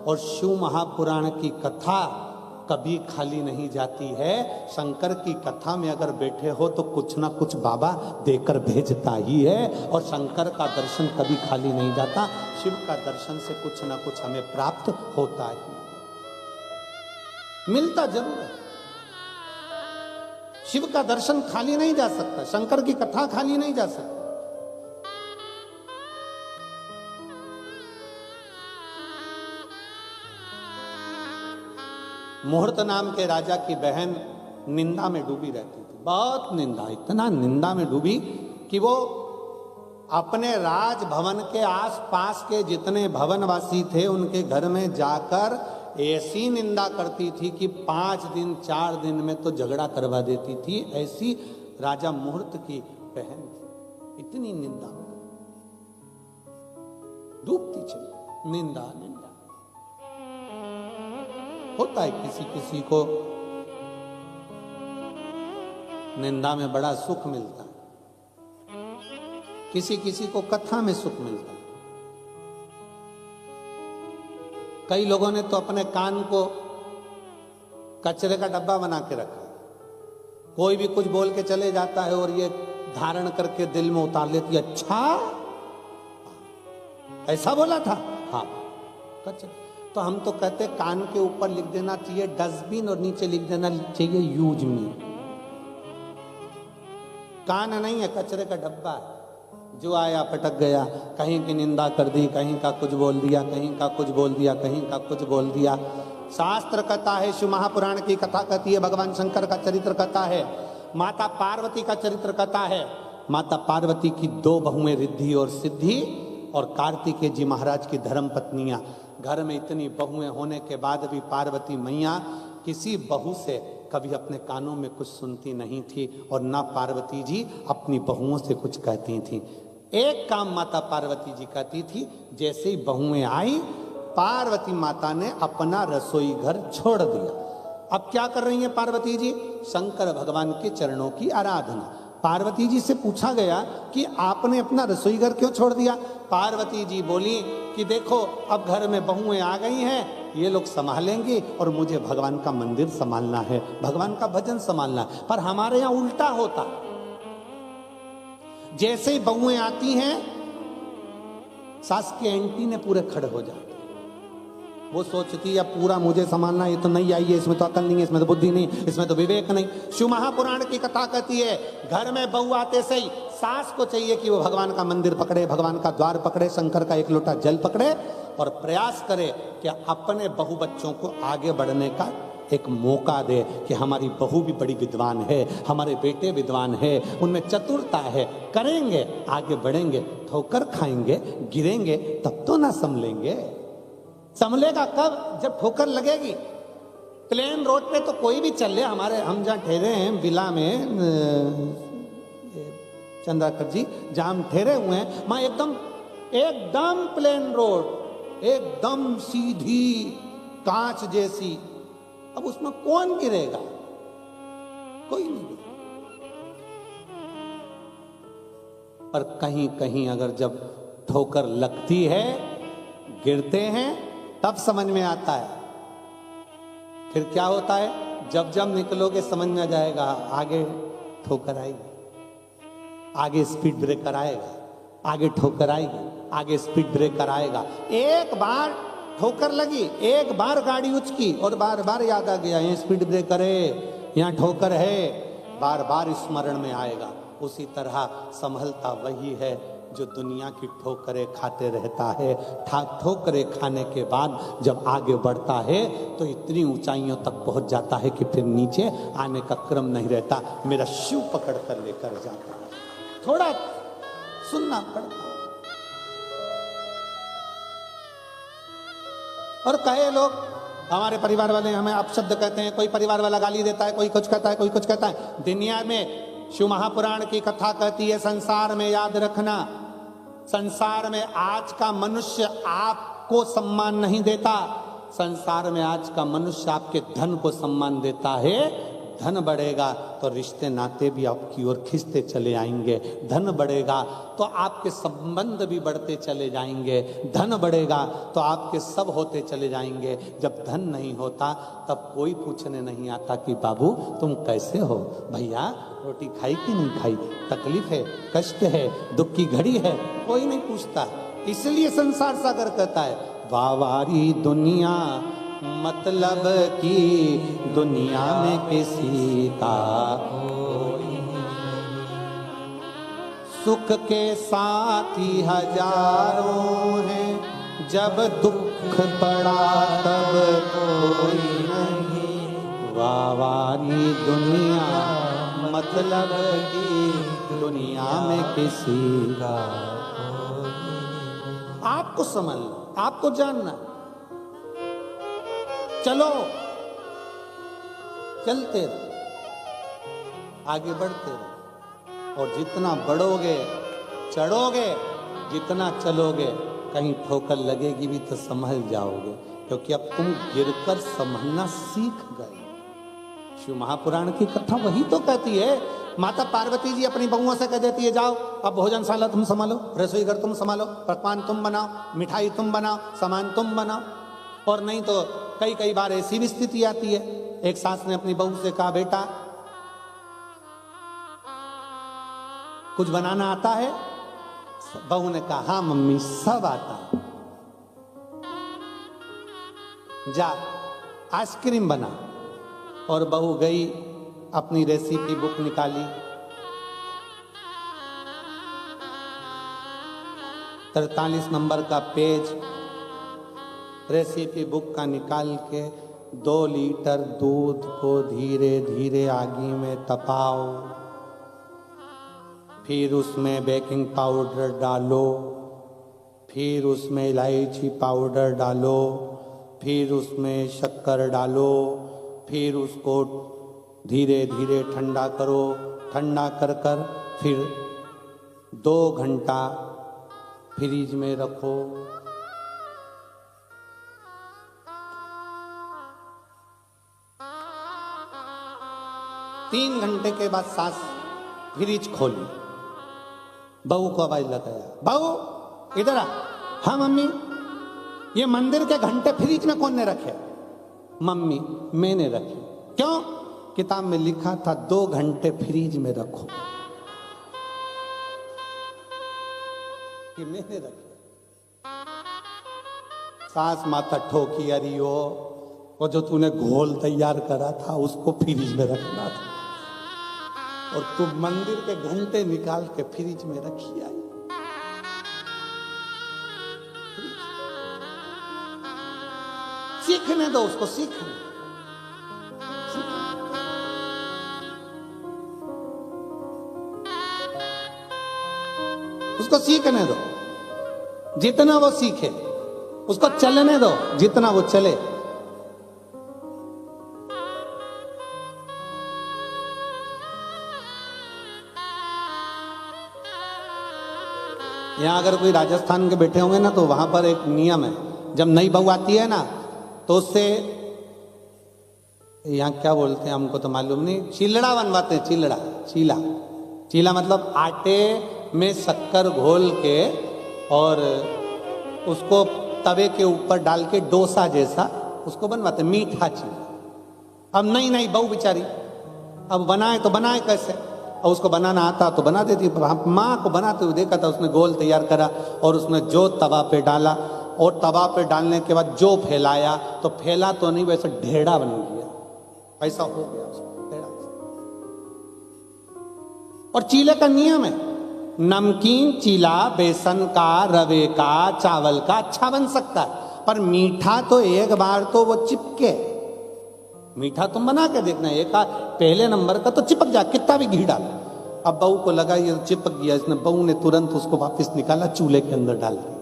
और शिव महापुराण की कथा कभी खाली नहीं जाती है। शंकर की कथा में अगर बैठे हो तो कुछ ना कुछ बाबा देकर भेजता ही है, और शंकर का दर्शन कभी खाली नहीं जाता। शिव का दर्शन से कुछ ना कुछ हमें प्राप्त होता ही, मिलता जरूर है। शिव का दर्शन खाली नहीं जा सकता, शंकर की कथा खाली नहीं जा सकती। मुहूर्त नाम के राजा की बहन निंदा में डूबी रहती थी, बहुत निंदा, इतना निंदा में डूबी कि वो अपने राजभवन के आसपास के जितने भवनवासी थे उनके घर में जाकर ऐसी निंदा करती थी कि 5 दिन 4 दिन में तो झगड़ा करवा देती थी। ऐसी राजा मुहूर्त की बहन थी, इतनी निंदा डूबती चली, निंदा निंदा। होता है किसी किसी को निंदा में बड़ा सुख मिलता है, किसी किसी को कथा में सुख मिलता है। कई लोगों ने तो अपने कान को कचरे का डब्बा बना के रखा, कोई भी कुछ बोल के चले जाता है और ये धारण करके दिल में उतार लेती है, अच्छा ऐसा बोला था, हाँ कचरे। तो हम तो कहते कान के ऊपर लिख देना चाहिए डस्टबिन और नीचे लिख देना चाहिए यूज मी। कान नहीं है, कचरे का डब्बा है, जो आया पटक गया, कहीं की निंदा कर दी, कहीं का कुछ बोल दिया, कहीं का कुछ बोल दिया, कहीं का कुछ बोल दिया। शास्त्र कथा है, शिव महापुराण की कथा कहती है, भगवान शंकर का चरित्र कथा है, माता पार्वती का चरित्र कथा है। माता पार्वती की 2 बहुएं रिद्धि और सिद्धि और कार्तिकेय जी महाराज की धर्म पत्नियां। घर में इतनी बहुएं होने के बाद भी पार्वती मैया किसी बहू से कभी अपने कानों में कुछ सुनती नहीं थी और ना पार्वती जी अपनी बहुओं से कुछ कहती थी। एक काम माता पार्वती जी कहती थी, जैसे ही बहुएं आई पार्वती माता ने अपना रसोई घर छोड़ दिया। अब क्या कर रही हैं पार्वती जी? शंकर भगवान के चरणों की आराधना। पार्वती जी से पूछा गया कि आपने अपना रसोई घर क्यों छोड़ दिया? पार्वती जी बोली कि देखो अब घर में बहुएं आ गई हैं, ये लोग संभालेंगे और मुझे भगवान का मंदिर संभालना है, भगवान का भजन संभालना है। पर हमारे यहाँ उल्टा होता, जैसे ही बहुएं आती हैं सास के एंटीने पूरे खड़े हो जाते। वो सोचती है पूरा मुझे संभालना, ये तो नहीं आई है, इसमें तो अकल नहीं है, इसमें तो बुद्धि नहीं, इसमें तो विवेक नहीं। शिव महापुराण की कथा कहती है घर में बहू आते से ही सास को चाहिए कि वो भगवान का मंदिर पकड़े, भगवान का द्वार पकड़े, शंकर का 1 लोटा जल पकड़े और प्रयास करे कि अपने बहू बच्चों को आगे बढ़ने का एक मौका दे कि हमारी बहू भी बड़ी विद्वान है, हमारे बेटे विद्वान है, उनमें चतुरता है, करेंगे आगे बढ़ेंगे, ठोकर खाएंगे गिरेंगे तब तो ना संभलेंगे। संभलेगा कब? जब ठोकर लगेगी। प्लेन रोड पे तो कोई भी चल ले, हमारे हम जहाँ ठहरे हैं विला में चंद्राकर जी जहाँ हम ठहरे हुए हैं, वहाँ एकदम प्लेन रोड, एकदम सीधी कांच जैसी। अब उसमें कौन गिरेगा? कोई नहीं गिरेगा। पर कहीं कहीं अगर जब ठोकर लगती है, गिरते हैं, तब समझ में आता है। फिर क्या होता है? जब जब निकलोगे समझ में आ जाएगा, आगे ठोकर आएगी, आगे स्पीड ब्रेकर आएगा, आगे ठोकर आएगी, आगे स्पीड ब्रेकर आएगा। एक बार ठोकर लगी, एक बार गाड़ी उचकी और बार बार याद आ गया यहाँ स्पीड ब्रेकर है, यहाँ ठोकर है, बार बार स्मरण में आएगा। उसी तरह संभलता वही है जो दुनिया की ठोकरें खाते रहता है। ठोकरें खाने के बाद जब आगे बढ़ता है तो इतनी ऊंचाइयों तक पहुंच जाता है कि फिर नीचे आने का क्रम नहीं रहता। मेरा शिव पकड़ कर लेकर जाता है। थोड़ा सुनना पड़ता। और कहे लोग, हमारे परिवार वाले हमें अपशब्द कहते हैं, कोई परिवार वाला गाली देता है, कोई कुछ कहता है, कोई कुछ कहता है। दुनिया में शिव महापुराण की कथा कहती है, संसार में याद रखना, संसार में आज का मनुष्य आपको सम्मान नहीं देता, संसार में आज का मनुष्य आपके धन को सम्मान देता है। धन बढ़ेगा तो रिश्ते नाते भी आपकी ओर खिंचते चले आएंगे, धन बढ़ेगा तो आपके संबंध भी बढ़ते चले जाएंगे, धन बढ़ेगा तो आपके सब होते चले जाएंगे। जब धन नहीं होता तब कोई पूछने नहीं आता कि बाबू तुम कैसे हो, भैया रोटी खाई कि नहीं खाई, तकलीफ है, कष्ट है, दुख की घड़ी है, कोई नहीं पूछता। इसलिए संसार सागर कहता है वावारी दुनिया मतलब की दुनिया में किसी का कोई सुख के साथी हजारों हैं, जब दुख पड़ा तब कोई नहीं। वावारी दुनिया मतलब की दुनिया में किसी का कोई। आपको समझना, आपको जानना, चलो चलते रहो, आगे बढ़ते रहो। और जितना बढ़ोगे चढ़ोगे, जितना चलोगे, कहीं ठोकर लगेगी भी तो संभल जाओगे, क्योंकि अब तुम गिरकर संभलना सीख गए। शिव महापुराण की कथा वही तो कहती है। माता पार्वती जी अपनी बहुओं से कह देती है जाओ अब भोजनशाला तुम संभालो, रसोई घर तुम संभालो, पकवान तुम बनाओ, मिठाई तुम बनाओ, सामान तुम बनाओ। और नहीं तो कई बार ऐसी भी स्थिति आती है, एक सास ने अपनी बहू से कहा बेटा कुछ बनाना आता है? बहू ने कहा हाँ मम्मी सब आता है। जा आइसक्रीम बना। और बहू गई, अपनी रेसिपी बुक निकाली, 43 नंबर का पेज रेसिपी बुक का निकाल के 2 लीटर दूध को धीरे धीरे आगी में तपाओ, फिर उसमें बेकिंग पाउडर डालो, फिर उसमें इलायची पाउडर डालो, फिर उसमें शक्कर डालो, फिर उसको धीरे धीरे ठंडा करो। ठंडा कर कर फिर 2 घंटा फ्रीज में रखो। 3 घंटे के बाद सास फ्रिज खोली, बहू को आवाज लगाया, बहू इधर आ। हाँ मम्मी। ये मंदिर के घंटे फ्रिज में कौन ने रखे? मम्मी मैंने रखे। क्यों? किताब में लिखा था 2 घंटे फ्रिज में रखो। ये मैंने रखे। सास माथा ठोकी, अरे वो जो तूने घोल तैयार करा था उसको फ्रिज में रखना था, और तू मंदिर के घंटे निकाल के फ्रिज में रखी आई। सीखने दो उसको, सीखने उसको सीखने दो, जितना वो सीखे। उसको चलने दो जितना वो चले। यहां अगर कोई राजस्थान के बैठे होंगे ना, तो वहां पर एक नियम है, जब नई बहू आती है ना तो उससे, यहां क्या बोलते हैं हमको तो मालूम नहीं, चिलड़ा बनवाते हैं। चिलड़ा, चीला, चीला मतलब आटे में शक्कर घोल के और उसको तवे के ऊपर डाल के डोसा जैसा उसको बनवाते, मीठा चीला। अब नई बहू बेचारी अब बनाए तो बनाए कैसे, और उसको बनाना आता तो बना देती। माँ को बनाते हुए देखा था, उसने गोल तैयार करा और उसने जो तवा पे डाला, और तवा पे डालने के बाद जो फैलाया, तो फैला तो नहीं, वैसे ढेड़ा बन गया, ऐसा हो गया उसको ढेड़ा। और चीले का नियम है, नमकीन चीला बेसन का, रवे का, चावल का अच्छा बन सकता है, पर मीठा तो एक बार तो वो चिपके। मीठा तुम बना के देखना, एक पहले नंबर का तो चिपक जा, कितना भी घी डाल। अब बहू को लगा ये चिपक गया, इसने बहू ने तुरंत उसको वापस निकाला, चूल्हे के अंदर डाल दिया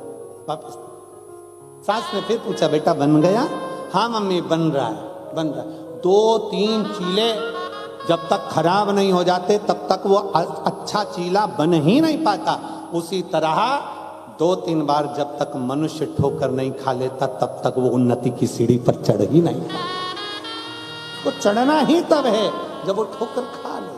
वापस। सास ने फिर पूछा, बेटा बन गया? हाँ मम्मी बन रहा है, बन रहा है। 2-3 चीले जब तक खराब नहीं हो जाते तब तक वो अच्छा चीला बन ही नहीं पाता। उसी तरह 2-3 बार जब तक मनुष्य ठोकर नहीं खा लेता तब तक वो उन्नति की सीढ़ी पर चढ़ ही नहीं पाता। तो चढ़ना ही तब है जब वो ठोकर खा ले।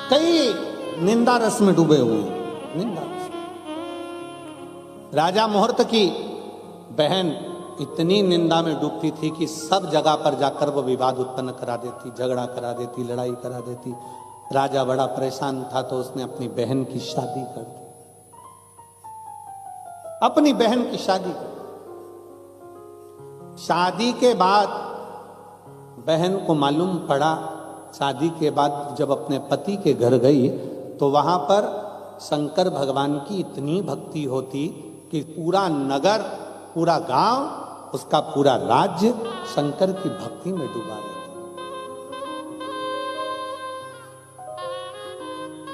कई निंदा रस में डूबे हुए हैं, निंदा रस। राजा मुहूर्त की बहन इतनी निंदा में डूबती थी कि सब जगह पर जाकर वो विवाद उत्पन्न करा देती, झगड़ा करा देती, लड़ाई करा देती। राजा बड़ा परेशान था तो उसने अपनी बहन की शादी कर दी, अपनी बहन की शादी कर दी। शादी के बाद बहन को मालूम पड़ा, शादी के बाद जब अपने पति के घर गई तो वहां पर शंकर भगवान की इतनी भक्ति होती कि पूरा नगर, पूरा गांव, उसका पूरा राज्य शंकर की भक्ति में डूबा रहता।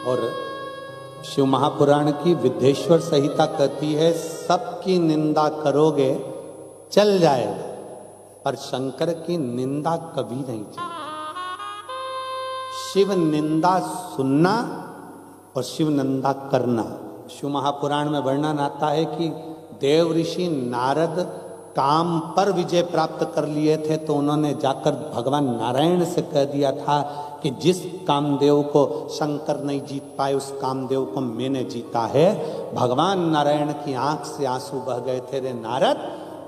और शिव महापुराण की विद्येश्वर संहिता कहती है, सबकी निंदा करोगे चल जाएगा, पर शंकर की निंदा कभी नहीं चलेगी। शिव निंदा सुनना और शिव निंदा करना। शिव महापुराण में वर्णन आता है कि देव ऋषि नारद काम पर विजय प्राप्त कर लिए थे, तो उन्होंने जाकर भगवान नारायण से कह दिया था कि जिस कामदेव को शंकर नहीं जीत पाए उस कामदेव को मैंने जीता है। भगवान नारायण की आंख से आंसू बह गए थे, रे नारद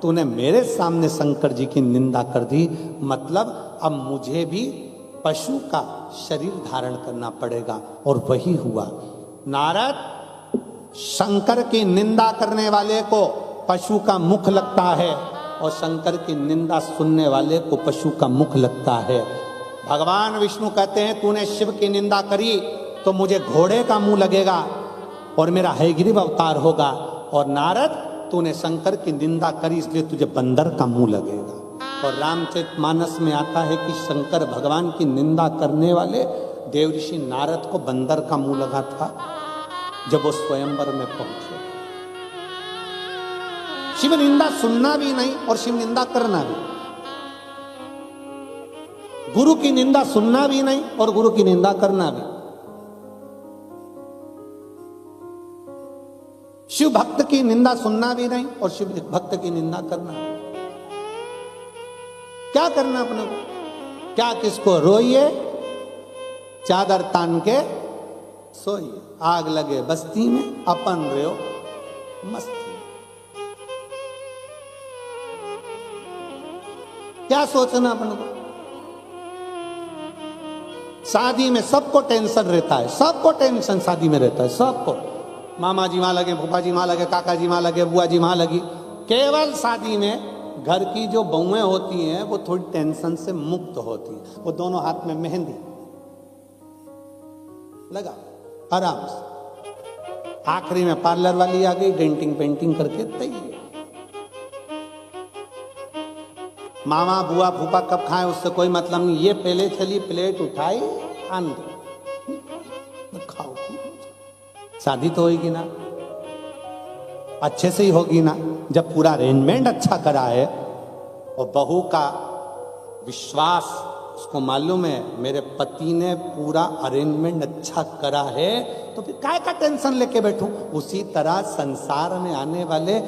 तूने मेरे सामने शंकर जी की निंदा कर दी, मतलब अब मुझे भी पशु का शरीर धारण करना पड़ेगा। और वही हुआ। नारद शंकर की निंदा करने वाले को पशु का मुख लगता है और शंकर की निंदा सुनने वाले को पशु का मुख लगता है। भगवान विष्णु कहते हैं तूने शिव की निंदा करी तो मुझे घोड़े का मुंह लगेगा और मेरा हयग्रीव अवतार होगा। और नारद तूने शंकर की निंदा करी इसलिए तुझे बंदर का मुंह लगेगा। और रामचरितमानस में आता है कि शंकर भगवान की निंदा करने वाले देवऋषि नारद को बंदर का मुंह लगा था जब वो स्वयंवर में पहुंचे। शिव निंदा सुनना भी नहीं और शिव निंदा करना भी। गुरु की निंदा सुनना भी नहीं और गुरु की निंदा करना भी। शिव भक्त की निंदा सुनना भी नहीं और शिव भक्त की निंदा करना भी। क्या करना अपने को? क्या किसको रोइए, चादर तान के सोइए। आग लगे बस्ती में अपन रहो मस्ती। क्या सोचना अपन को? शादी में सबको टेंशन रहता है, सबको टेंशन शादी में रहता है, सबको। मामा जी वहां लगे, फूफा जी वहां लगे, काका जी वहां लगे, बुआ जी वहां लगी। केवल शादी में घर की जो बहुएं होती हैं वो थोड़ी टेंशन से मुक्त होती हैं। वो दोनों हाथ में मेहंदी लगा आराम से। आखिरी में पार्लर वाली आ गई, डेंटिंग पेंटिंग करके तैयार। मामा बुआ फूफा कब खाए उससे कोई मतलब नहीं। ये पहले चली प्लेट उठाई अंदर खाओ। शादी तो होगी ना, अच्छे से ही होगी ना जब पूरा अरेंजमेंट अच्छा करा है और बहू का विश्वास उसको मालूम है मेरे पति ने पूरा अरेंजमेंट अच्छा करा है तो फिर काय का टेंशन लेके बैठूं। उसी तरह संसार में आने वाले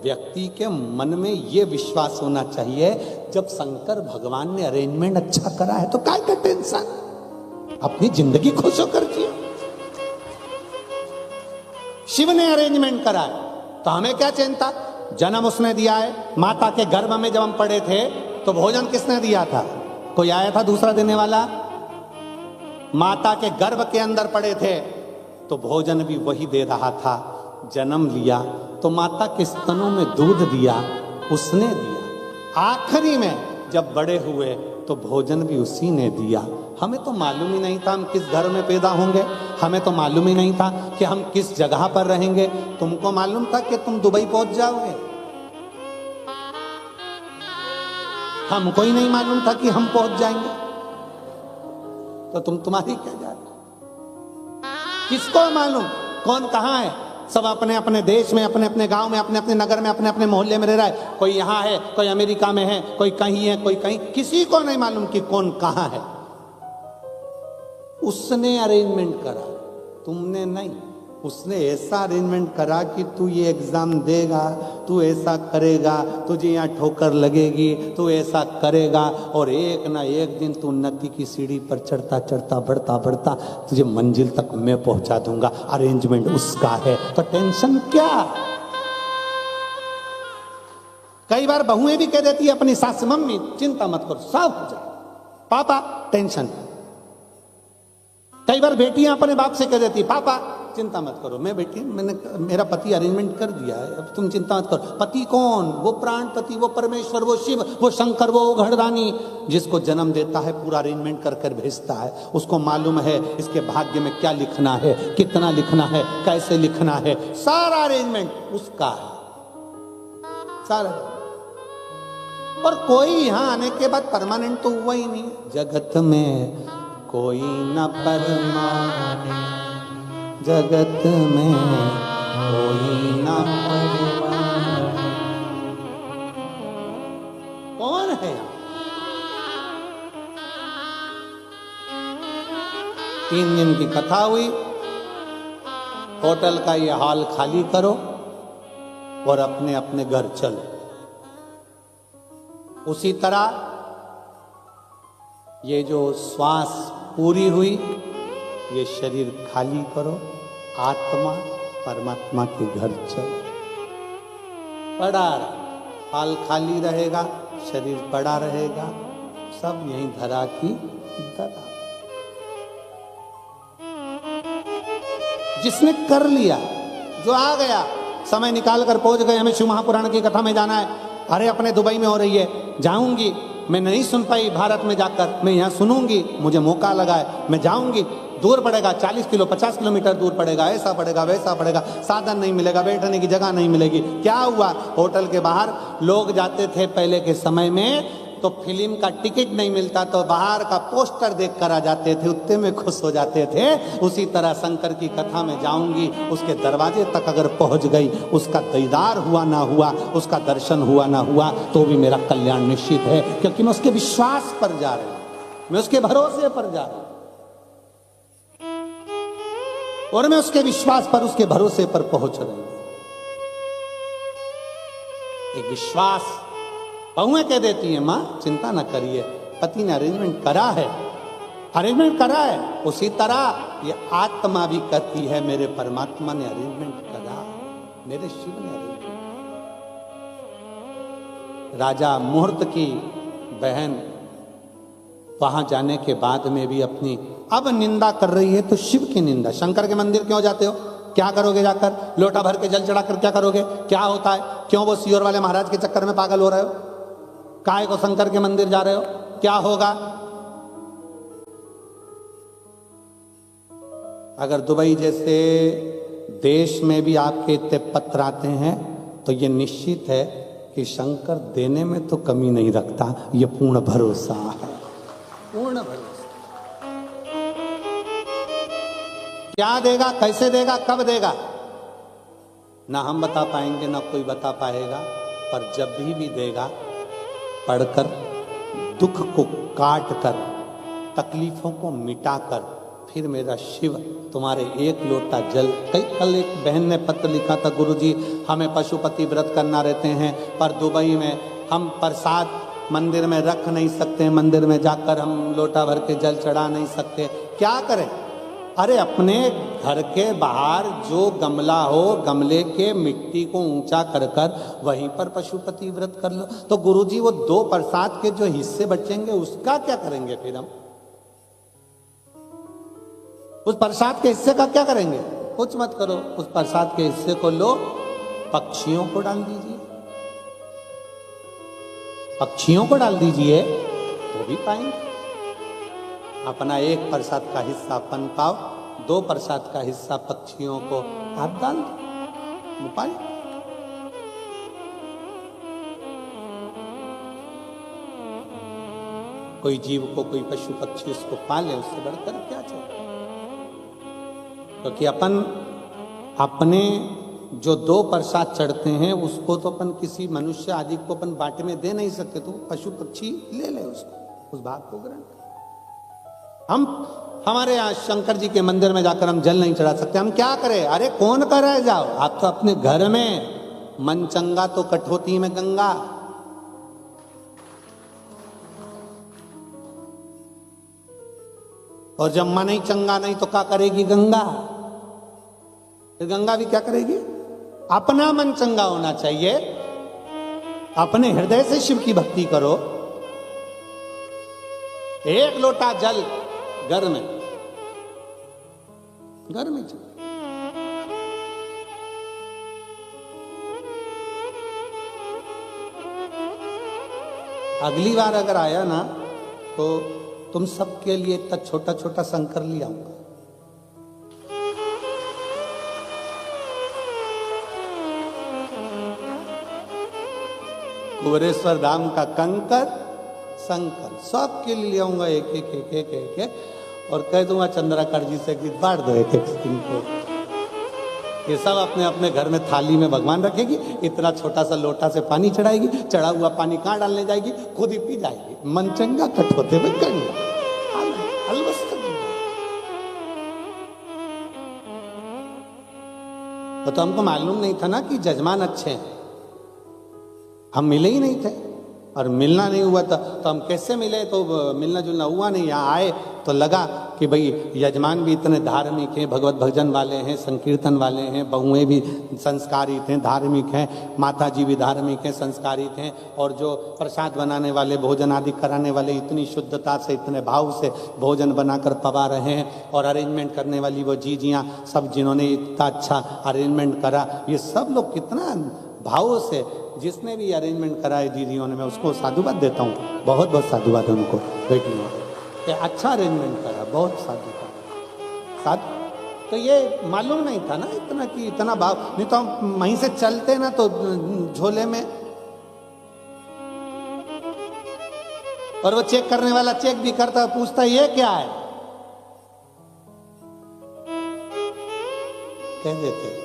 व्यक्ति के मन में ये विश्वास होना चाहिए जब शंकर भगवान ने अरेंजमेंट अच्छा करा है तो काय का टेंशन, अपनी जिंदगी खुश होकर जियो। शिव ने अरेंजमेंट करा है तो हमें क्या चिंता। जन्म उसने दिया है। माता के गर्भ में जब हम पड़े थे तो भोजन किसने दिया था? कोई आया था दूसरा देने वाला? माता के गर्भ के अंदर पड़े थे तो भोजन भी वही दे रहा था। जन्म लिया तो माता के स्तनों में दूध दिया, उसने दिया। आखिरी में जब बड़े हुए तो भोजन भी उसी ने दिया। हमें तो मालूम ही नहीं था हम किस घर में पैदा होंगे, हमें तो मालूम ही नहीं था कि हम किस जगह पर रहेंगे। तुमको मालूम था कि तुम दुबई पहुंच जाओगे? हमको ही नहीं मालूम था कि हम पहुंच जाएंगे। तो तुम्हारी क्या जात? किसको मालूम कौन कहां है? सब अपने अपने देश में, अपने अपने गांव में, अपने अपने नगर में, अपने अपने मोहल्ले में रह रहा है। कोई यहां है, कोई अमेरिका में है, कोई कहीं है, कोई कहीं। किसी को नहीं मालूम कि कौन कहां है। उसने अरेंजमेंट करा, तुमने नहीं। उसने ऐसा अरेंजमेंट करा कि तू ये एग्जाम देगा, तू ऐसा करेगा, तुझे यहाँ ठोकर लगेगी, तू ऐसा करेगा और एक ना एक दिन तू उन्नति की सीढ़ी पर चढ़ता चढ़ता बढ़ता बढ़ता तुझे मंजिल तक मैं पहुंचा दूंगा। अरेंजमेंट उसका है तो टेंशन क्या। कई बार बहुएं भी कह देती है अपनी सास से, मम्मी चिंता मत करो सब हो जाए, पापा टेंशन। कई बार बेटियां अपने बाप से कह देती, पापा चिंता मत करो, मैंने मेरा पति अरेंजमेंट कर दिया है, अब तुम चिंता मत करो। पति कौन? वो प्राणपति, वो परमेश्वर, वो शिव, वो शंकर, वो घरदानी जिसको जन्म देता है पूरा अरेंजमेंट कर कर भेजता है। उसको मालूम है इसके भाग्य में क्या लिखना है, कितना लिखना है, कैसे लिखना है, सारा अरेंजमेंट उसका है सारा। और कोई यहाँ आने के बाद परमानेंट तो हुआ ही नहीं। जगत में कोई न परमानेंट, जगत में कोई न परमानेंट। कौन है? 3 दिन की कथा हुई। होटल का ये हॉल खाली करो और अपने अपने घर चलो। उसी तरह ये जो श्वास पूरी हुई, ये शरीर खाली करो, आत्मा परमात्मा के घर चलो। पड़ा हॉल खाली रहेगा, शरीर पड़ा रहेगा, सब यहीं धरा की धरा। जिसने कर लिया, जो आ गया, समय निकाल कर पहुंच गए, हमें शिव महापुराण की कथा में जाना है, अरे अपने दुबई में हो रही है, जाऊंगी, मैं नहीं सुन पाई भारत में जाकर, मैं यहाँ सुनूंगी, मुझे मौका लगा है, मैं जाऊंगी, दूर पड़ेगा, 40 किलो 50 किलोमीटर दूर पड़ेगा, ऐसा पड़ेगा वैसा पड़ेगा, साधन नहीं मिलेगा, बैठने की जगह नहीं मिलेगी। क्या हुआ, होटल के बाहर लोग जाते थे पहले के समय में, तो फिल्म का टिकट नहीं मिलता तो बाहर का पोस्टर देख कर आ जाते थे, उतने में खुश हो जाते थे। उसी तरह शंकर की कथा में जाऊंगी, उसके दरवाजे तक अगर पहुंच गई, उसका दीदार हुआ ना हुआ, उसका दर्शन हुआ ना हुआ, तो भी मेरा कल्याण निश्चित है, क्योंकि मैं उसके विश्वास पर जा रहा हूं, मैं उसके भरोसे पर जा रहा हूं, और मैं उसके विश्वास पर, उसके भरोसे पर पहुंच रही हूं। एक विश्वास बहुएं कह देती है, मां चिंता ना करिए, पति ने अरेंजमेंट करा है, अरेंजमेंट करा है। उसी तरह ये आत्मा भी कहती है, मेरे परमात्मा ने अरेंजमेंट करा, मेरे शिव ने अरेंजमेंट। राजा मुहूर्त की बहन वहां जाने के बाद में भी अपनी अब निंदा कर रही है, तो शिव की निंदा। शंकर के मंदिर क्यों जाते हो, क्या करोगे जाकर, लोटा भर के जल चढ़ाकर क्या करोगे, क्या होता है, क्यों वो सियोर वाले महाराज के चक्कर में पागल हो रहे हो, काय को शंकर के मंदिर जा रहे हो, क्या होगा। अगर दुबई जैसे देश में भी आपके इतने पत्र आते हैं, तो ये निश्चित है कि शंकर देने में तो कमी नहीं रखता, ये पूर्ण भरोसा है, पूर्ण भरोसा। क्या देगा, कैसे देगा, कब देगा, ना हम बता पाएंगे, ना कोई बता पाएगा, पर जब भी देगा, पढ़कर, दुख को काट कर, तकलीफों को मिटाकर, फिर मेरा शिव तुम्हारे एक लोटा जल। कल एक बहन ने पत्र लिखा था, गुरुजी हमें पशुपति व्रत करना रहते हैं, पर दुबई में हम प्रसाद मंदिर में रख नहीं सकते, मंदिर में जाकर हम लोटा भर के जल चढ़ा नहीं सकते, क्या करें। अरे अपने घर के बाहर जो गमला हो, गमले के मिट्टी को ऊंचा कर कर वहीं पर पशुपति व्रत कर लो। तो गुरुजी वो 2 प्रसाद के जो हिस्से बचेंगे उसका क्या करेंगे, फिर हम उस प्रसाद के हिस्से का क्या करेंगे, कुछ मत करो, उस प्रसाद के हिस्से को लो, पक्षियों को डाल दीजिए, पक्षियों को डाल दीजिए, तो भी पाएंगे। अपना 1 प्रसाद का हिस्सा अपन पाओ, 2 प्रसाद का हिस्सा पक्षियों को आप डाल दो, पाए। कोई जीव को, कोई पशु पक्षी उसको पाले, उससे बढ़कर क्या चाहिए। क्योंकि अपन अपने जो 2 प्रसाद चढ़ते हैं उसको तो अपन किसी मनुष्य आदि को अपन बांटे में दे नहीं सकते, तो पशु पक्षी ले ले उसको, उस भाग को ग्रहण कर। हम हमारे यहाँ शंकर जी के मंदिर में जाकर हम जल नहीं चढ़ा सकते, हम क्या करें, अरे कौन कर रहे जाओ, आप तो अपने घर में, मन चंगा तो कठौती में गंगा। और जब मन ही चंगा नहीं तो क्या करेगी गंगा, फिर गंगा भी क्या करेगी। अपना मन चंगा होना चाहिए, अपने हृदय से शिव की भक्ति करो। 1 लोटा जल घर में चल। अगली बार अगर आया ना, तो तुम सबके लिए इतना छोटा छोटा शंकर ले आऊंगा। कुबेरेश्वर धाम का कंकर शंकर सबके लिए आऊंगा, एक एक एक एक एक एक, और कह दूंगा चंद्राकर जी से कि बांट दो एक एक इनको। ये सब अपने अपने घर में थाली में भगवान रखेगी, इतना छोटा सा लोटा से पानी चढ़ाएगी, चढ़ा हुआ पानी कहाँ डालने जाएगी, खुद ही पी जाएगी। मन चंगा कठोते में गंगा, तो हमको मालूम नहीं था ना कि जजमान अच्छे हैं, हम मिले ही नहीं थे, और मिलना नहीं हुआ था तो हम कैसे मिले, तो मिलना जुलना हुआ नहीं। यहाँ आए तो लगा कि भाई यजमान भी इतने धार्मिक हैं, भगवत भजन वाले हैं, संकीर्तन वाले हैं, बहुएं भी संस्कारित हैं, धार्मिक हैं, माता जी भी धार्मिक हैं, संस्कारित हैं, और जो प्रसाद बनाने वाले, भोजन आदि कराने वाले इतनी शुद्धता से, इतने भाव से भोजन बनाकर पवा रहे हैं, और अरेंजमेंट करने वाली वो जीजियाँ सब, जिन्होंने इतना अच्छा अरेंजमेंट करा, ये सब लोग कितना भाव से, जिसने भी अरेंजमेंट करा है दीदियों ने, मैं उसको साधुवाद देता हूँ, बहुत बहुत साधुवाद उनको, बेटियों कि अच्छा अरेंजमेंट करा, बहुत साधु। तो ये मालूम नहीं था ना इतना कि इतना भाव, नहीं तो हम वहीं से चलते ना तो झोले में, और वो चेक करने वाला चेक भी करता, पूछता ये क्या है, कह देते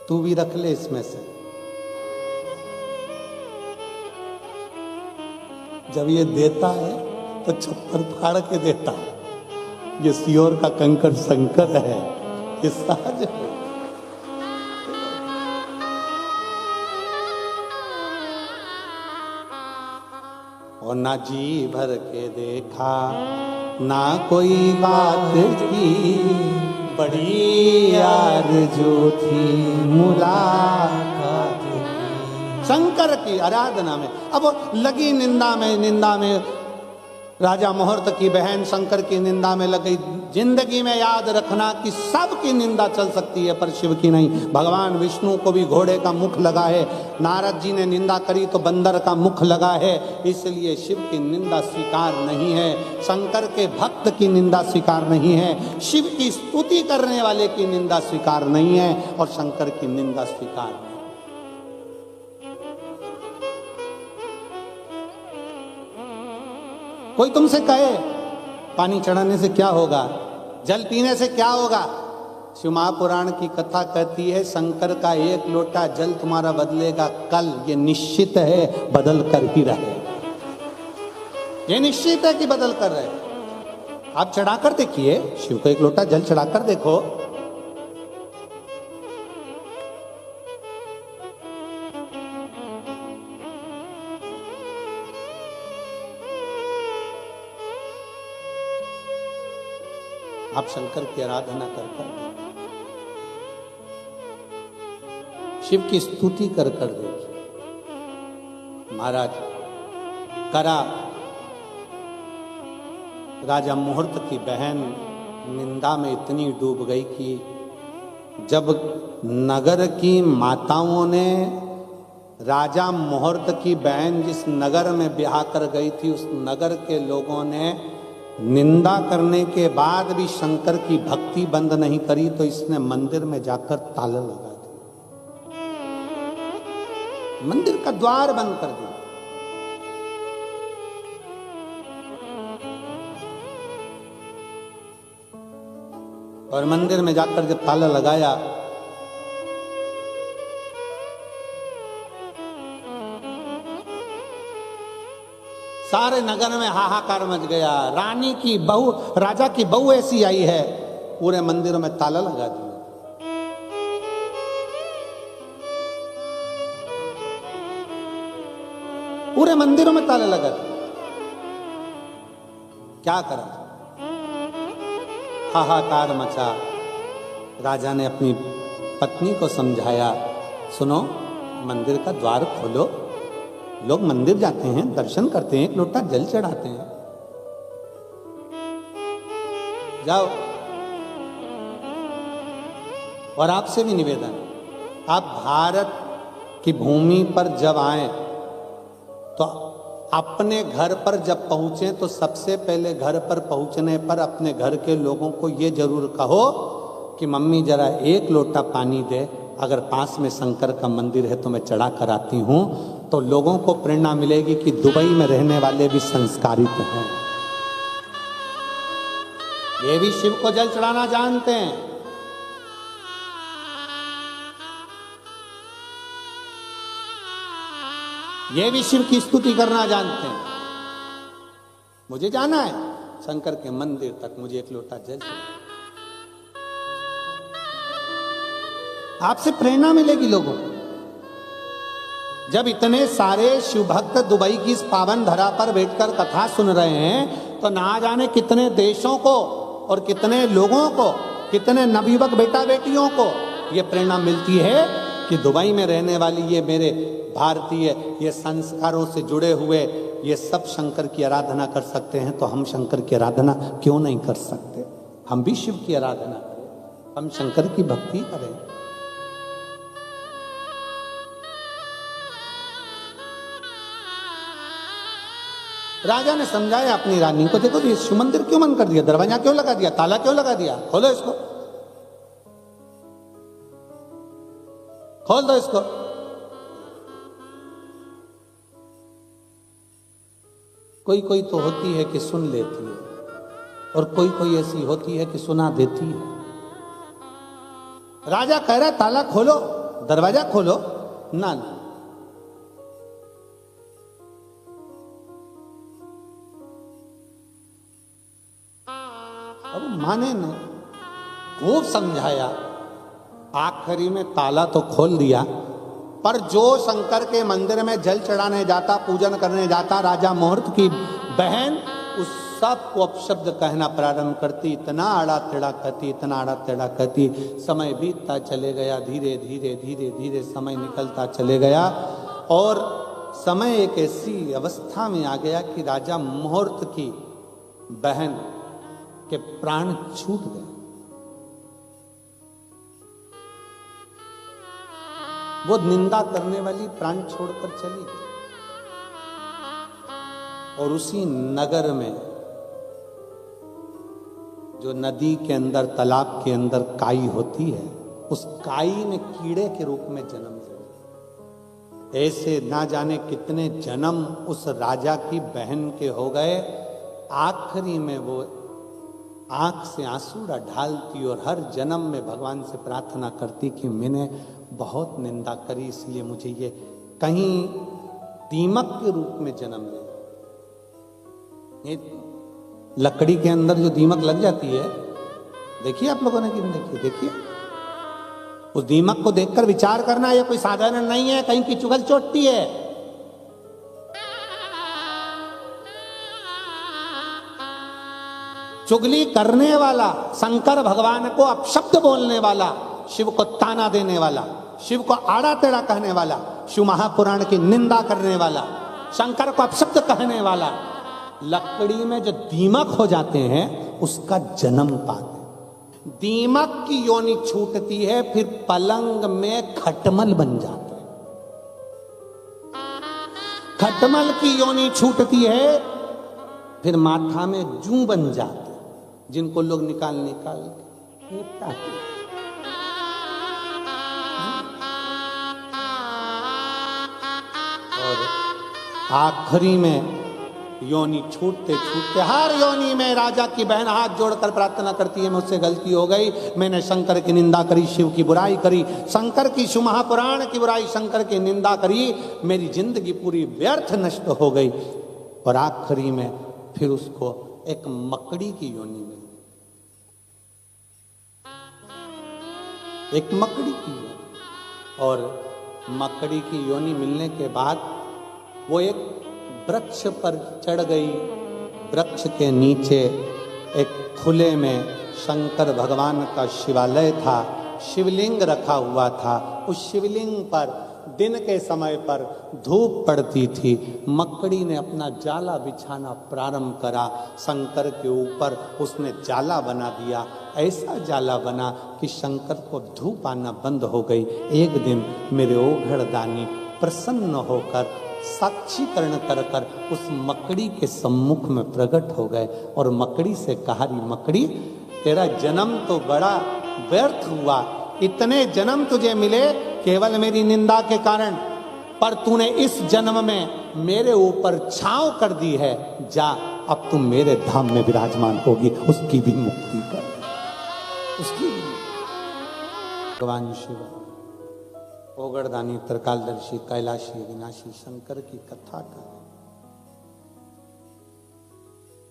तू भी रख ले इसमें से। जब ये देता है तो छप्पर फाड़ के देता है, ये सियोर का कंकड़ शंकर है, ये सहज है। और ना जी भर के देखा, ना कोई बात की, बड़ी आरज़ू थी मुलाकात की। शंकर की आराधना में अब लगी निंदा में राजा मुहूर्त की बहन शंकर की निंदा में लग गई। जिंदगी में याद रखना कि सबकी निंदा चल सकती है पर शिव की नहीं। भगवान विष्णु को भी घोड़े का मुख लगा है, नारद जी ने निंदा करी तो बंदर का मुख लगा है, इसलिए शिव की निंदा स्वीकार नहीं है, शंकर के भक्त की निंदा स्वीकार नहीं है, शिव की स्तुति करने वाले की निंदा स्वीकार नहीं है, और शंकर की निंदा स्वीकार नहीं। कोई तुमसे कहे पानी चढ़ाने से क्या होगा, जल पीने से क्या होगा, शिव महापुराण की कथा कहती है शंकर का एक लोटा जल तुम्हारा बदलेगा कल, ये निश्चित है बदल कर ही रहे, ये निश्चित है कि बदल कर रहे। आप चढ़ाकर देखिए, शिव को एक लोटा जल चढ़ाकर देखो, आप शंकर की आराधना कर शिव की स्तुति कर देखिए। महाराज करा राजा मुहूर्त की बहन निंदा में इतनी डूब गई कि जब नगर की माताओं ने राजा मुहूर्त की बहन जिस नगर में ब्याह कर गई थी, उस नगर के लोगों ने निंदा करने के बाद भी शंकर की भक्ति बंद नहीं करी, तो इसने मंदिर में जाकर ताला लगा दिया, मंदिर का द्वार बंद कर दिया। और मंदिर में जाकर जब ताला लगाया, सारे नगर में हाहाकार मच गया। रानी की बहू, राजा की बहू ऐसी आई है, पूरे मंदिर में ताला लगा दिया। पूरे मंदिरों में ताला लगा दिया। क्या करा, हाहाकार मचा। राजा ने अपनी पत्नी को समझाया, सुनो मंदिर का द्वार खोलो, लोग मंदिर जाते हैं, दर्शन करते हैं, एक लोटा जल चढ़ाते हैं, जाओ। और आपसे भी निवेदन, आप भारत की भूमि पर जब आए तो अपने घर पर जब पहुंचे तो सबसे पहले घर पर पहुंचने पर अपने घर के लोगों को ये जरूर कहो कि मम्मी जरा एक लोटा पानी दे, अगर पास में शंकर का मंदिर है तो मैं चढ़ा कर आती हूं। तो लोगों को प्रेरणा मिलेगी कि दुबई में रहने वाले भी संस्कारित हैं, ये भी शिव को जल चढ़ाना जानते हैं। ये भी शिव की स्तुति करना जानते हैं। मुझे जाना है शंकर के मंदिर तक, मुझे एक लोटा जल चढ़ाना। आपसे प्रेरणा मिलेगी लोगों को। जब इतने सारे शिव भक्त दुबई की इस पावन धरा पर बैठकर कथा सुन रहे हैं तो ना जाने कितने देशों को और कितने लोगों को, कितने नवयुवक बेटा बेटियों को ये प्रेरणा मिलती है कि दुबई में रहने वाली ये मेरे भारतीय, ये संस्कारों से जुड़े हुए ये सब शंकर की आराधना कर सकते हैं, तो हम शंकर की आराधना क्यों नहीं कर सकते? हम भी शिव की आराधना करें, हम शंकर की भक्ति करें। राजा ने समझाया अपनी रानी को, देखो ये शिव मंदिर क्यों बंद कर दिया, दरवाजा क्यों लगा दिया, ताला क्यों लगा दिया, खोलो इसको, खोल दो इसको। कोई कोई तो होती है कि सुन लेती है, और कोई कोई ऐसी होती है कि सुना देती है। राजा कह रहा ताला खोलो, दरवाजा खोलो, ना ना, अब माने नहीं, खूब समझाया, आखिरी में ताला तो खोल दिया, पर जो शंकर के मंदिर में जल चढ़ाने जाता, पूजन करने जाता, राजा मुहूर्त की बहन उस सब को अपशब्द कहना प्रारंभ करती, इतना आड़ा टेढ़ा कहती, इतना आड़ा टेढ़ा कहती। समय बीतता चले गया, धीरे धीरे धीरे धीरे समय निकलता चले गया, और समय एक ऐसी अवस्था में आ गया कि राजा मुहूर्त की बहन के प्राण छूट गए। वो निंदा करने वाली प्राण छोड़कर चली गई, और उसी नगर में जो नदी के अंदर, तालाब के अंदर काई होती है, उस काई ने कीड़े के रूप में जन्म लिया। ऐसे ना जाने कितने जन्म उस राजा की बहन के हो गए। आखिरी में वो आंख से आंसू ढालती और हर जन्म में भगवान से प्रार्थना करती कि मैंने बहुत निंदा करी, इसलिए मुझे ये कहीं दीमक के रूप में जन्म ले। ये लकड़ी के अंदर जो दीमक लग जाती है, देखिए आप लोगों ने कि देखिए, देखिए उस दीमक को देखकर विचार करना, ये कोई साधारण नहीं है, कहीं की चुगल चोटती है। चुगली करने वाला, शंकर भगवान को अपशब्द बोलने वाला, शिव को ताना देने वाला, शिव को आड़ा टेढ़ा कहने वाला, शिव महापुराण की निंदा करने वाला, शंकर को अपशब्द कहने वाला, लकड़ी में जो दीमक हो जाते हैं उसका जन्म पाते। दीमक की योनि छूटती है, फिर पलंग में खटमल बन जाते हैं। खटमल की योनि छूटती है, फिर माथा में जू बन जाते, जिनको लोग निकाल निकाल निपटाते। और आखिरी में योनि छूटते छूटते, हर योनि में राजा की बहन हाथ जोड़कर प्रार्थना करती है, मुझसे गलती हो गई, मैंने शंकर की निंदा करी, शिव की बुराई करी, शंकर की, शिव महापुराण की बुराई, शंकर की निंदा करी, मेरी जिंदगी पूरी व्यर्थ नष्ट हो गई। और आखिरी में फिर उसको एक मकड़ी की योनि मिली, एक मकड़ी की योनि। और मकड़ी की योनि मिलने के बाद वो एक वृक्ष पर चढ़ गई। वृक्ष के नीचे एक खुले में शंकर भगवान का शिवालय था, शिवलिंग रखा हुआ था। उस शिवलिंग पर दिन के समय पर धूप पड़ती थी। मकड़ी ने अपना जाला बिछाना प्रारंभ करा, शंकर के ऊपर उसने जाला बना दिया। ऐसा जाला बना कि शंकर को धूप आना बंद हो गई। एक दिन मेरे ओघड़दानी प्रसन्न होकर साक्षीकरण कर कर उस मकड़ी के सम्मुख में प्रकट हो गए और मकड़ी से कहा, मकड़ी तेरा जन्म तो बड़ा व्यर्थ हुआ, इतने जन्म तुझे मिले केवल मेरी निंदा के कारण, पर तूने इस जन्म में मेरे ऊपर छांव कर दी है। जा अब तुम मेरे धाम में विराजमान होगी, उसकी भी मुक्ति कर, उसकी भी। भगवान शिव ओगड़दानी, त्रिकालदर्शी, कैलाशी, विनाशी शंकर की कथा का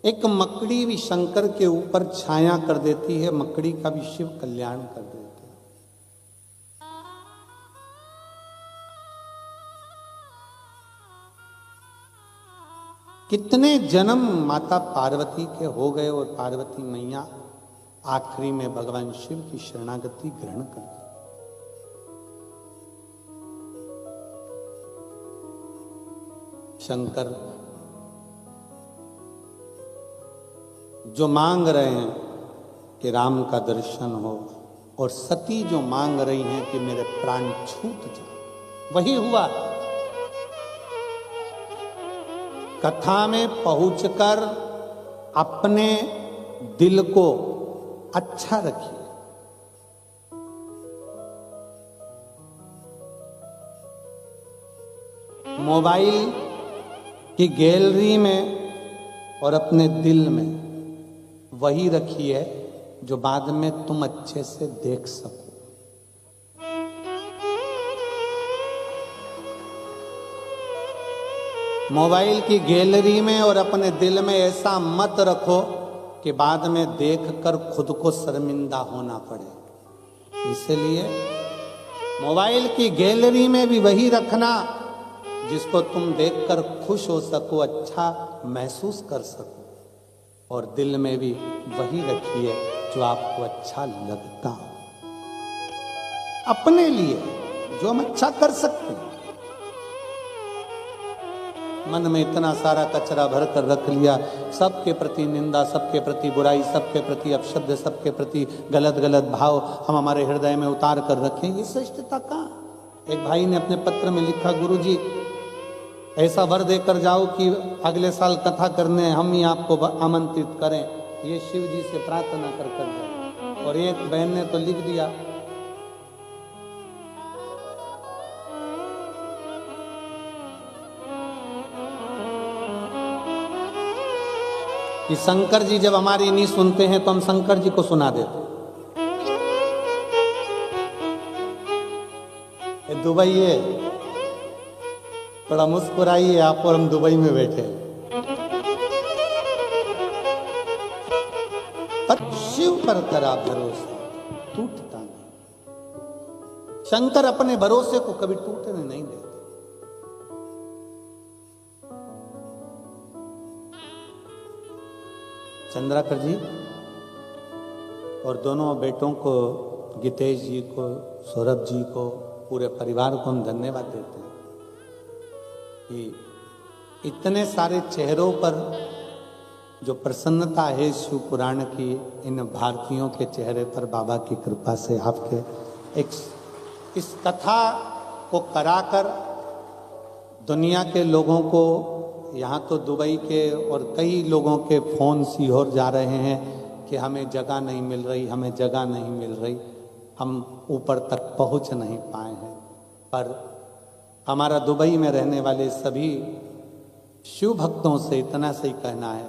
एक मकड़ी भी शंकर के ऊपर छाया कर देती है, मकड़ी का भी शिव कल्याण कर देते हैं। कितने जन्म माता पार्वती के हो गए और पार्वती मैया आखिरी में भगवान शिव की शरणागति ग्रहण कर ली। शंकर जो मांग रहे हैं कि राम का दर्शन हो, और सती जो मांग रही हैं कि मेरे प्राण छूट जाए, वही हुआ। कथा में पहुंचकर अपने दिल को अच्छा रखिए। मोबाइल की गैलरी में और अपने दिल में वही रखिए जो बाद में तुम अच्छे से देख सको। मोबाइल की गैलरी में और अपने दिल में ऐसा मत रखो कि बाद में देखकर खुद को शर्मिंदा होना पड़े। इसलिए मोबाइल की गैलरी में भी वही रखना जिसको तुम देखकर खुश हो सको, अच्छा महसूस कर सको, और दिल में भी वही रखिए जो आपको अच्छा लगता हो, अपने लिए जो हम अच्छा कर सकते हैं। मन में इतना सारा कचरा भर कर रख लिया, सबके प्रति निंदा, सबके प्रति बुराई, सबके प्रति अपशब्द, सबके प्रति गलत गलत भाव हम हमारे हृदय में उतार कर रखें, ये श्रेष्ठता कहाँ? एक भाई ने अपने पत्र में लिखा, गुरुजी ऐसा वर देकर जाओ कि अगले साल कथा करने हम ही आपको आमंत्रित करें, ये शिव जी से प्रार्थना कर जाए। और एक बहन ने तो लिख दिया कि शंकर जी जब हमारी नहीं सुनते हैं तो हम शंकर जी को सुना देते। दुबई है, बड़ा मुस्कुराइए आप और हम दुबई में बैठे। पर शिव पर करा भरोसा, टूटता नहीं। शंकर अपने भरोसे को कभी टूटने नहीं देते। चंद्राकर जी और दोनों बेटों को, गीतेश जी को, सौरभ जी को, पूरे परिवार को हम धन्यवाद देते हैं कि इतने सारे चेहरों पर जो प्रसन्नता है शिव पुराण की, इन भारतीयों के चेहरे पर बाबा की कृपा से आपके इस कथा को कराकर दुनिया के लोगों को, यहाँ तो दुबई के और कई लोगों के फ़ोन सीहोर जा रहे हैं कि हमें जगह नहीं मिल रही, हमें जगह नहीं मिल रही, हम ऊपर तक पहुँच नहीं पाए हैं। पर हमारा दुबई में रहने वाले सभी शिव भक्तों से इतना सही कहना है,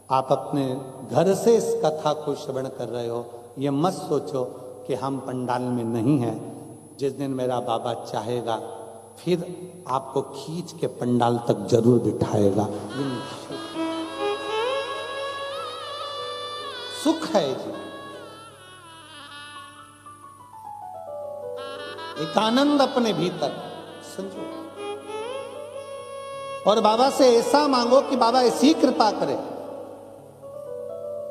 आप अपने घर से इस कथा को श्रवण कर रहे हो, ये मत सोचो कि हम पंडाल में नहीं हैं। जिस दिन मेरा बाबा चाहेगा फिर आपको खींच के पंडाल तक जरूर बिठाएगा। सुख है जी, एक आनंद अपने भीतर समझो, और बाबा से ऐसा मांगो कि बाबा ऐसी कृपा करे,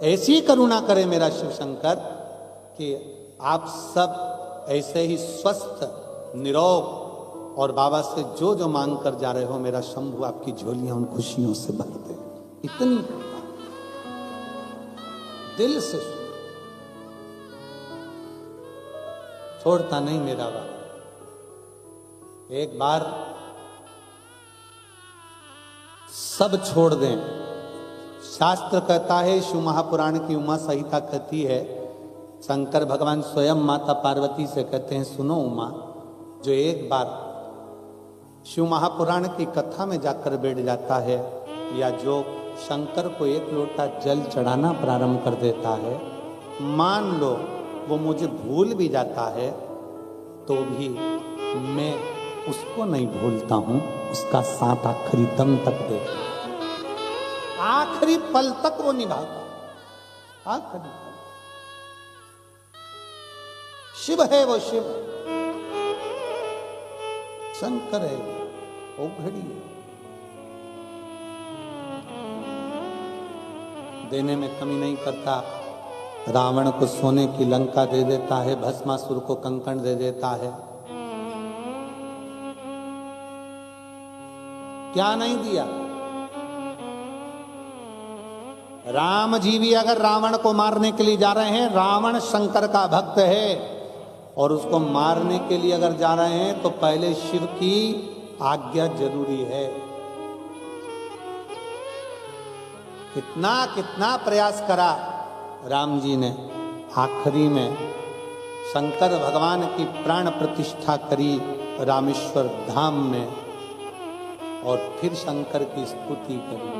ऐसी करुणा करे मेरा शिव शंकर कि आप सब ऐसे ही स्वस्थ निरोग और बाबा से जो जो मांग कर जा रहे हो, मेरा शंभु आपकी झोलियां उन खुशियों से भर दे। इतनी दिल से छोड़ता नहीं मेरा बाबा। एक बार सब छोड़ दें। शास्त्र कहता है, शिव महापुराण की उमा संहिता कहती है, शंकर भगवान स्वयं माता पार्वती से कहते हैं, सुनो उमा, जो एक बार शिव महापुराण की कथा में जाकर बैठ जाता है, या जो शंकर को एक लोटा जल चढ़ाना प्रारंभ कर देता है, मान लो वो मुझे भूल भी जाता है तो भी मैं उसको नहीं भूलता हूं, उसका साथ आखिरी दम तक देता, आखिरी पल तक वो निभाता। आखिरी पल शिव है, वो शिव शंकर है, वो घड़ी है। देने में कमी नहीं करता। रावण को सोने की लंका दे देता है, भस्मासुर को कंकण दे देता है। क्या नहीं दिया? राम जी भी अगर रावण को मारने के लिए जा रहे हैं, रावण शंकर का भक्त है और उसको मारने के लिए अगर जा रहे हैं तो पहले शिव की आज्ञा जरूरी है। कितना कितना प्रयास करा राम जी ने, आखिरी में शंकर भगवान की प्राण प्रतिष्ठा करी रामेश्वर धाम में और फिर शंकर की स्तुति करी।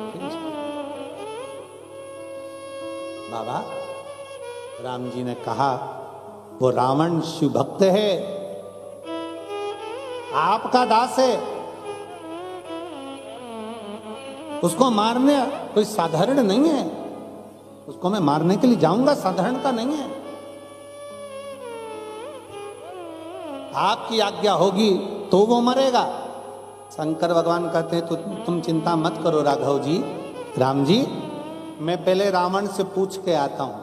बाबा राम जी ने कहा वो रावण शिव भक्त है, आपका दास है, उसको मारने कोई साधारण नहीं है। उसको मैं मारने के लिए जाऊंगा, साधारण का नहीं है। आपकी आज्ञा होगी तो वो मरेगा। शंकर भगवान कहते हैं तो तुम चिंता मत करो राघव जी, राम जी, मैं पहले रावण से पूछ के आता हूं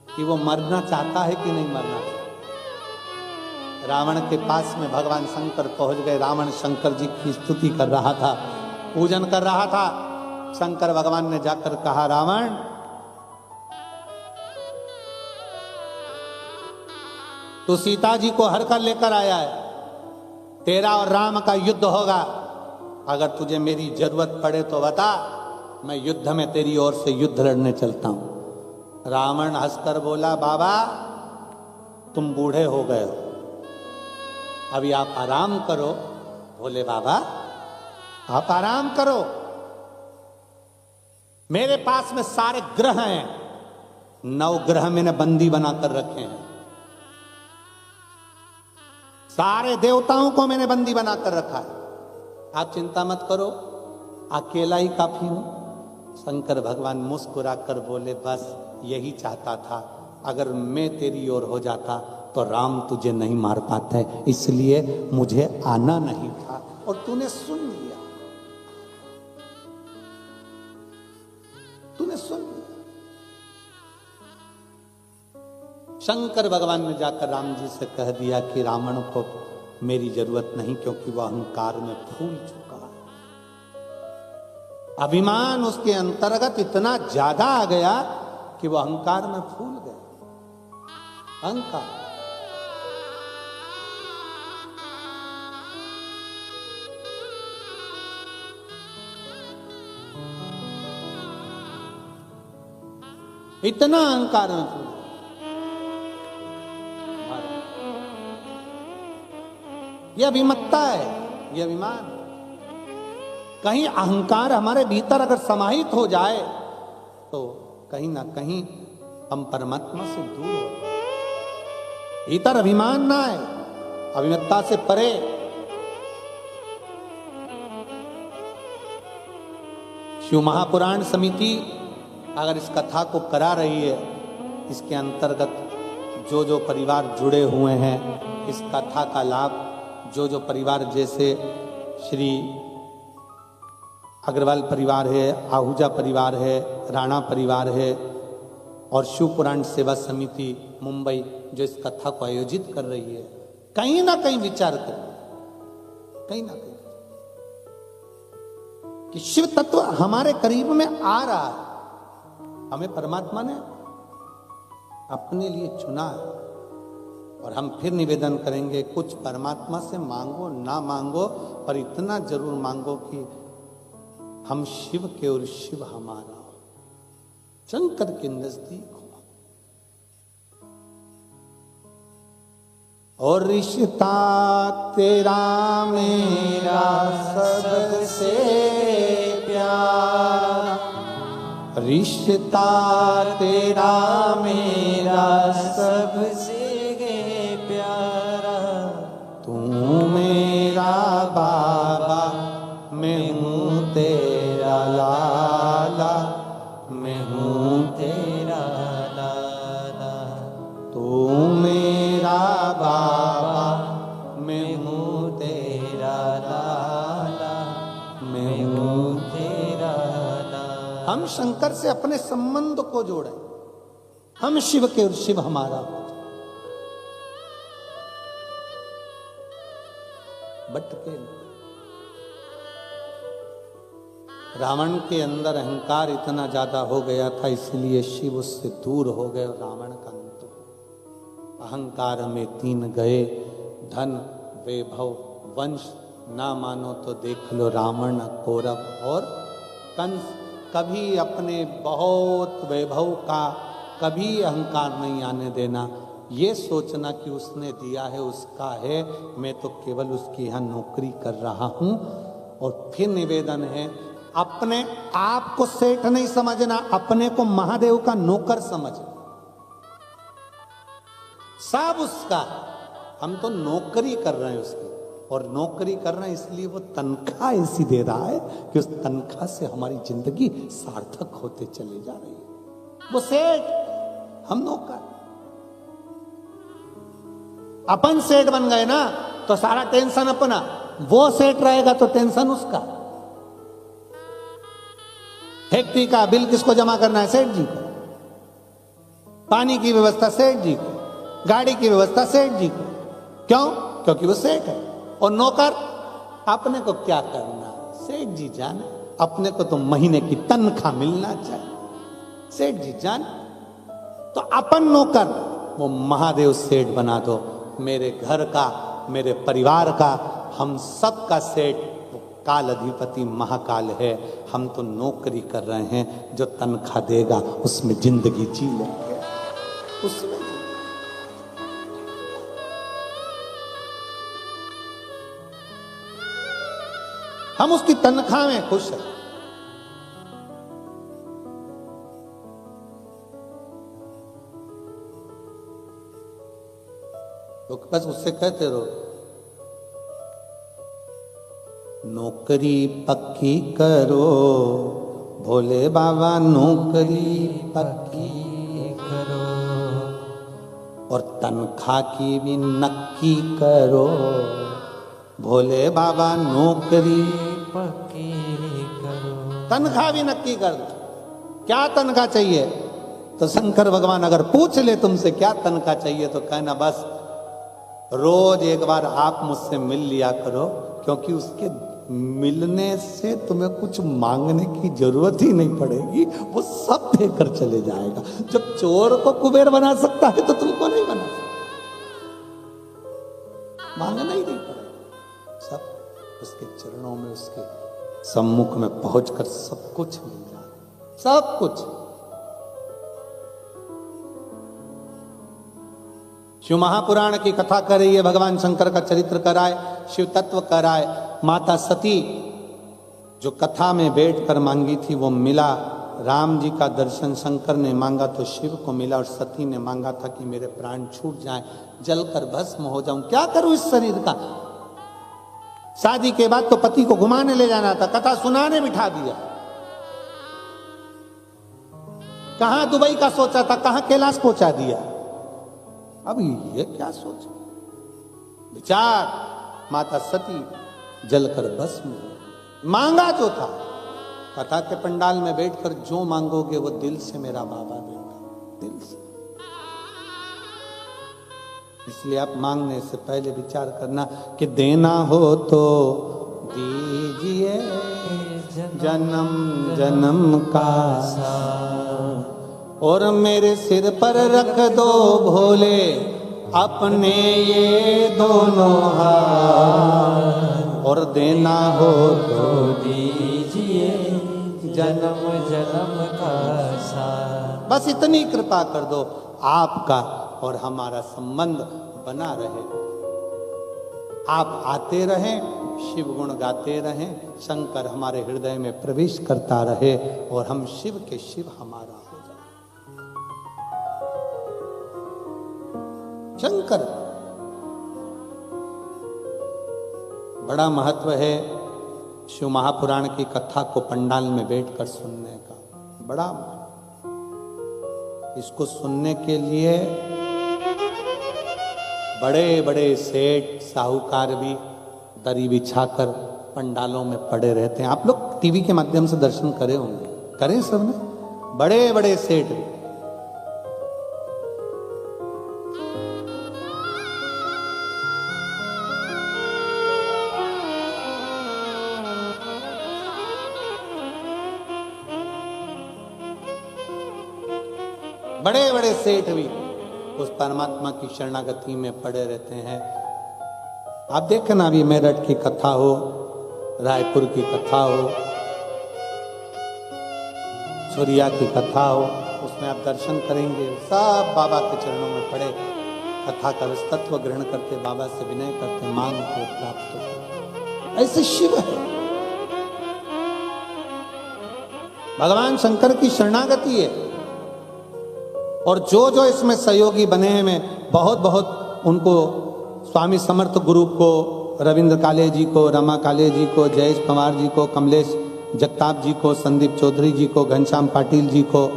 कि वो मरना चाहता है कि नहीं मरना चाहता। रावण के पास में भगवान शंकर पहुंच गए। रावण शंकर जी की स्तुति कर रहा था, पूजन कर रहा था। शंकर भगवान ने जाकर कहा, रावण तू सीता जी को हर कर लेकर आया है, तेरा और राम का युद्ध होगा। अगर तुझे मेरी जरूरत पड़े तो बता, मैं युद्ध में तेरी ओर से युद्ध लड़ने चलता हूं। रावण हंसकर बोला, बाबा तुम बूढ़े हो गए हो, अभी आप आराम करो। बोले बाबा आप आराम करो, मेरे पास में सारे ग्रह हैं, 9 ग्रह मैंने बंदी बनाकर रखे हैं, सारे देवताओं को मैंने बंदी बनाकर रखा है, आप चिंता मत करो, अकेला ही काफी हूं। शंकर भगवान मुस्कुराकर बोले, बस यही चाहता था, अगर मैं तेरी ओर हो जाता तो राम तुझे नहीं मार पाते, इसलिए मुझे आना नहीं था और तूने सुन लिया, तूने सुन लिया। शंकर भगवान ने जाकर राम जी से कह दिया कि रावण को मेरी जरूरत नहीं, क्योंकि वह अहंकार में फूल चुका है। अभिमान उसके अंतर्गत इतना ज्यादा आ गया कि वह अहंकार में फूल गया। अहंकार इतना अहंकार में फूल, यह अभिमत्ता है, यह अभिमान। कहीं अहंकार हमारे भीतर अगर समाहित हो जाए तो कहीं ना कहीं हम परमात्मा से दूर हो जाए। भीतर अभिमान ना है, अभिमत्ता से परे। शिव महापुराण समिति अगर इस कथा को करा रही है, इसके अंतर्गत जो जो परिवार जुड़े हुए हैं, इस कथा का लाभ जो जो परिवार, जैसे श्री अग्रवाल परिवार है, आहूजा परिवार है, राणा परिवार है और शिव पुराण सेवा समिति मुंबई जो इस कथा को आयोजित कर रही है, कहीं ना कहीं विचार करें, कहीं ना कहीं कि शिव तत्व हमारे करीब में आ रहा है। हमें परमात्मा ने अपने लिए चुना है और हम फिर निवेदन करेंगे, कुछ परमात्मा से मांगो ना मांगो, पर इतना जरूर मांगो कि हम शिव के और शिव हमारा हो, शंकर के नजदीक हो। और रिश्ता तेरा मेरा सबसे प्यारा, रिश्ता तेरा मेरा सबसे प्यारा, तू मेरा बाबा मैं हूँ तेरा लाला, मैं हूँ तेरा लाला, तू मेरा बाबा मैं हूँ तेरा लाला, मैं हूँ तेरा लाला। हम शंकर से अपने संबंध को जोड़े, हम शिव के और शिव हमारा हो जाए। भटके रावण के अंदर अहंकार इतना ज्यादा हो गया था, इसलिए शिव उससे दूर हो गए और रावण का अंत हुआ। अहंकार में 3 गए, धन, वैभव, वंश, ना मानो तो देख लो रावण, कौरव और कंस। कभी अपने बहुत वैभव का कभी अहंकार नहीं आने देना, ये सोचना कि उसने दिया है उसका है, मैं तो केवल उसकी यहाँ नौकरी कर रहा हूं। और फिर निवेदन है, अपने आप को सेठ नहीं समझना, अपने को महादेव का नौकर समझना। सब उसका, हम तो नौकरी कर रहे हैं उसकी, और नौकरी कर रहे हैं इसलिए वो तनख्वाह ऐसी दे रहा है कि उस तनख्वाह से हमारी जिंदगी सार्थक होते चली जा रही है। वो सेठ, हम नौकर। अपन सेठ बन गए ना तो सारा टेंशन अपना, वो सेठ रहेगा तो टेंशन उसका। फैक्ट्री का बिल किसको जमा करना है? सेठ जी को। पानी की व्यवस्था सेठ जी को, गाड़ी की व्यवस्था सेठ जी को। क्यों? क्योंकि वो सेठ है। और नौकर, अपने को क्या करना, सेठ जी जाने, अपने को तो महीने की तनख्वाह मिलना चाहिए, सेठ जी जाने। तो अपन नौकर, वो महादेव सेठ बना दो, मेरे घर का, मेरे परिवार का, हम सब का सेठ वो काल अधिपति महाकाल है। हम तो नौकरी कर रहे हैं, जो तनख्वाह देगा उसमें जिंदगी जी लेंगे, उसमें हम उसकी तनख्वाह में खुश हैं। तो बस उससे कहते रहो, नौकरी पक्की करो भोले बाबा, नौकरी पक्की करो, और तनख्वाह की भी नक्की करो भोले बाबा, नौकरी पक्की करो। तनख्वाह भी नक्की कर दो। क्या तनख्वाह चाहिए? तो शंकर भगवान अगर पूछ ले तुमसे क्या तनख्वाह चाहिए, तो कहना बस रोज एक बार आप मुझसे मिल लिया करो, क्योंकि उसके मिलने से तुम्हें कुछ मांगने की जरूरत ही नहीं पड़ेगी, वो सब देकर चले जाएगा। जब चोर को कुबेर बना सकता है तो तुमको नहीं बना सकता, मांगना ही नहीं पड़ेगा। सब उसके चरणों में, उसके सम्मुख में पहुंचकर सब कुछ मिल जाए, सब कुछ। शिव महापुराण की कथा कर रही है, भगवान शंकर का चरित्र कराए, शिव तत्व कराए। माता सती जो कथा में बैठकर मांगी थी वो मिला। राम जी का दर्शन शंकर ने मांगा तो शिव को मिला, और सती ने मांगा था कि मेरे प्राण छूट जाएं, जलकर भस्म हो जाऊं, क्या करूं इस शरीर का। शादी के बाद तो पति को घुमाने ले जाना था, कथा सुनाने बिठा दिया। कहां दुबई का सोचा था, कहां कैलाश पहुंचा दिया। अब ये क्या सोचा विचार। माता सती जलकर भस्म, मांगा जो था। कथा के पंडाल में बैठकर जो मांगोगे वो दिल से मेरा बाबा देगा, दिल से। इसलिए आप मांगने से पहले विचार करना कि देना हो तो दीजिए जन्म जन्म का साथ, और मेरे सिर पर रख दो भोले अपने ये दोनों हाथ, और देना हो तो दीजिए जन्म जन्म का साथ। बस इतनी कृपा कर दो, आपका और हमारा संबंध बना रहे। आप आते रहें, शिव गुण गाते रहें, शंकर हमारे हृदय में प्रवेश करता रहे, और हम शिव के शिव हमारा हो जाए। शंकर बड़ा महत्व है शिव महापुराण की कथा को पंडाल में बैठकर सुनने का, बड़ा। इसको सुनने के लिए बड़े बड़े सेठ साहूकार भी दरी बिछाकर पंडालों में पड़े रहते हैं। आप लोग टीवी के माध्यम से दर्शन करे होंगे। करें सबने, बड़े बड़े सेठ भी। बड़े बड़े सेठ भी उस परमात्मा की शरणागति में पड़े रहते हैं। आप देखें ना, अभी मेरठ की कथा हो, रायपुर की कथा हो, छुरिया की कथा हो, उसमें आप दर्शन करेंगे, सब बाबा के चरणों में पड़े कथा का तत्व ग्रहण करते, बाबा से विनय करते, मांग को प्राप्त होते। ऐसे शिव है, भगवान शंकर की शरणागति है। और जो जो इसमें सहयोगी बने हैं, बहुत बहुत उनको, स्वामी समर्थ ग्रुप को, रविंद्र काले जी को, रमा काले जी को, जयेश पवार जी को, कमलेश जगताप जी को, संदीप चौधरी जी को, घनश्याम पाटिल जी को,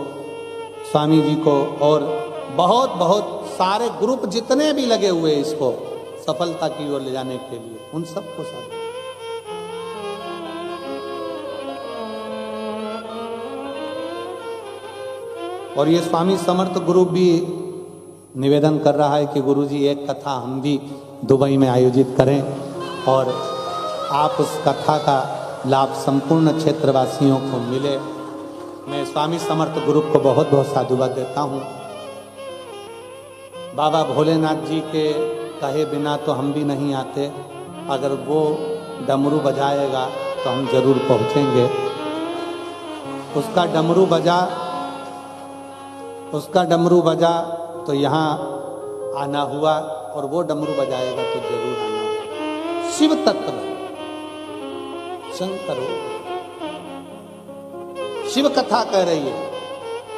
स्वामी जी को, और बहुत बहुत सारे ग्रुप जितने भी लगे हुए इसको सफलता की ओर ले जाने के लिए, उन सबको साथ। और ये स्वामी समर्थ ग्रुप भी निवेदन कर रहा है कि गुरुजी एक कथा हम भी दुबई में आयोजित करें और आप उस कथा का लाभ संपूर्ण क्षेत्रवासियों को मिले। मैं स्वामी समर्थ ग्रुप को बहुत बहुत साधुवाद देता हूँ। बाबा भोलेनाथ जी के कहे बिना तो हम भी नहीं आते, अगर वो डमरू बजाएगा तो हम जरूर पहुँचेंगे। उसका डमरू बजा तो यहाँ आना हुआ, और वो डमरू बजाएगा तो जरूर आना हुआ। शिव तत्व शंकर हो, शिव कथा कह रही है,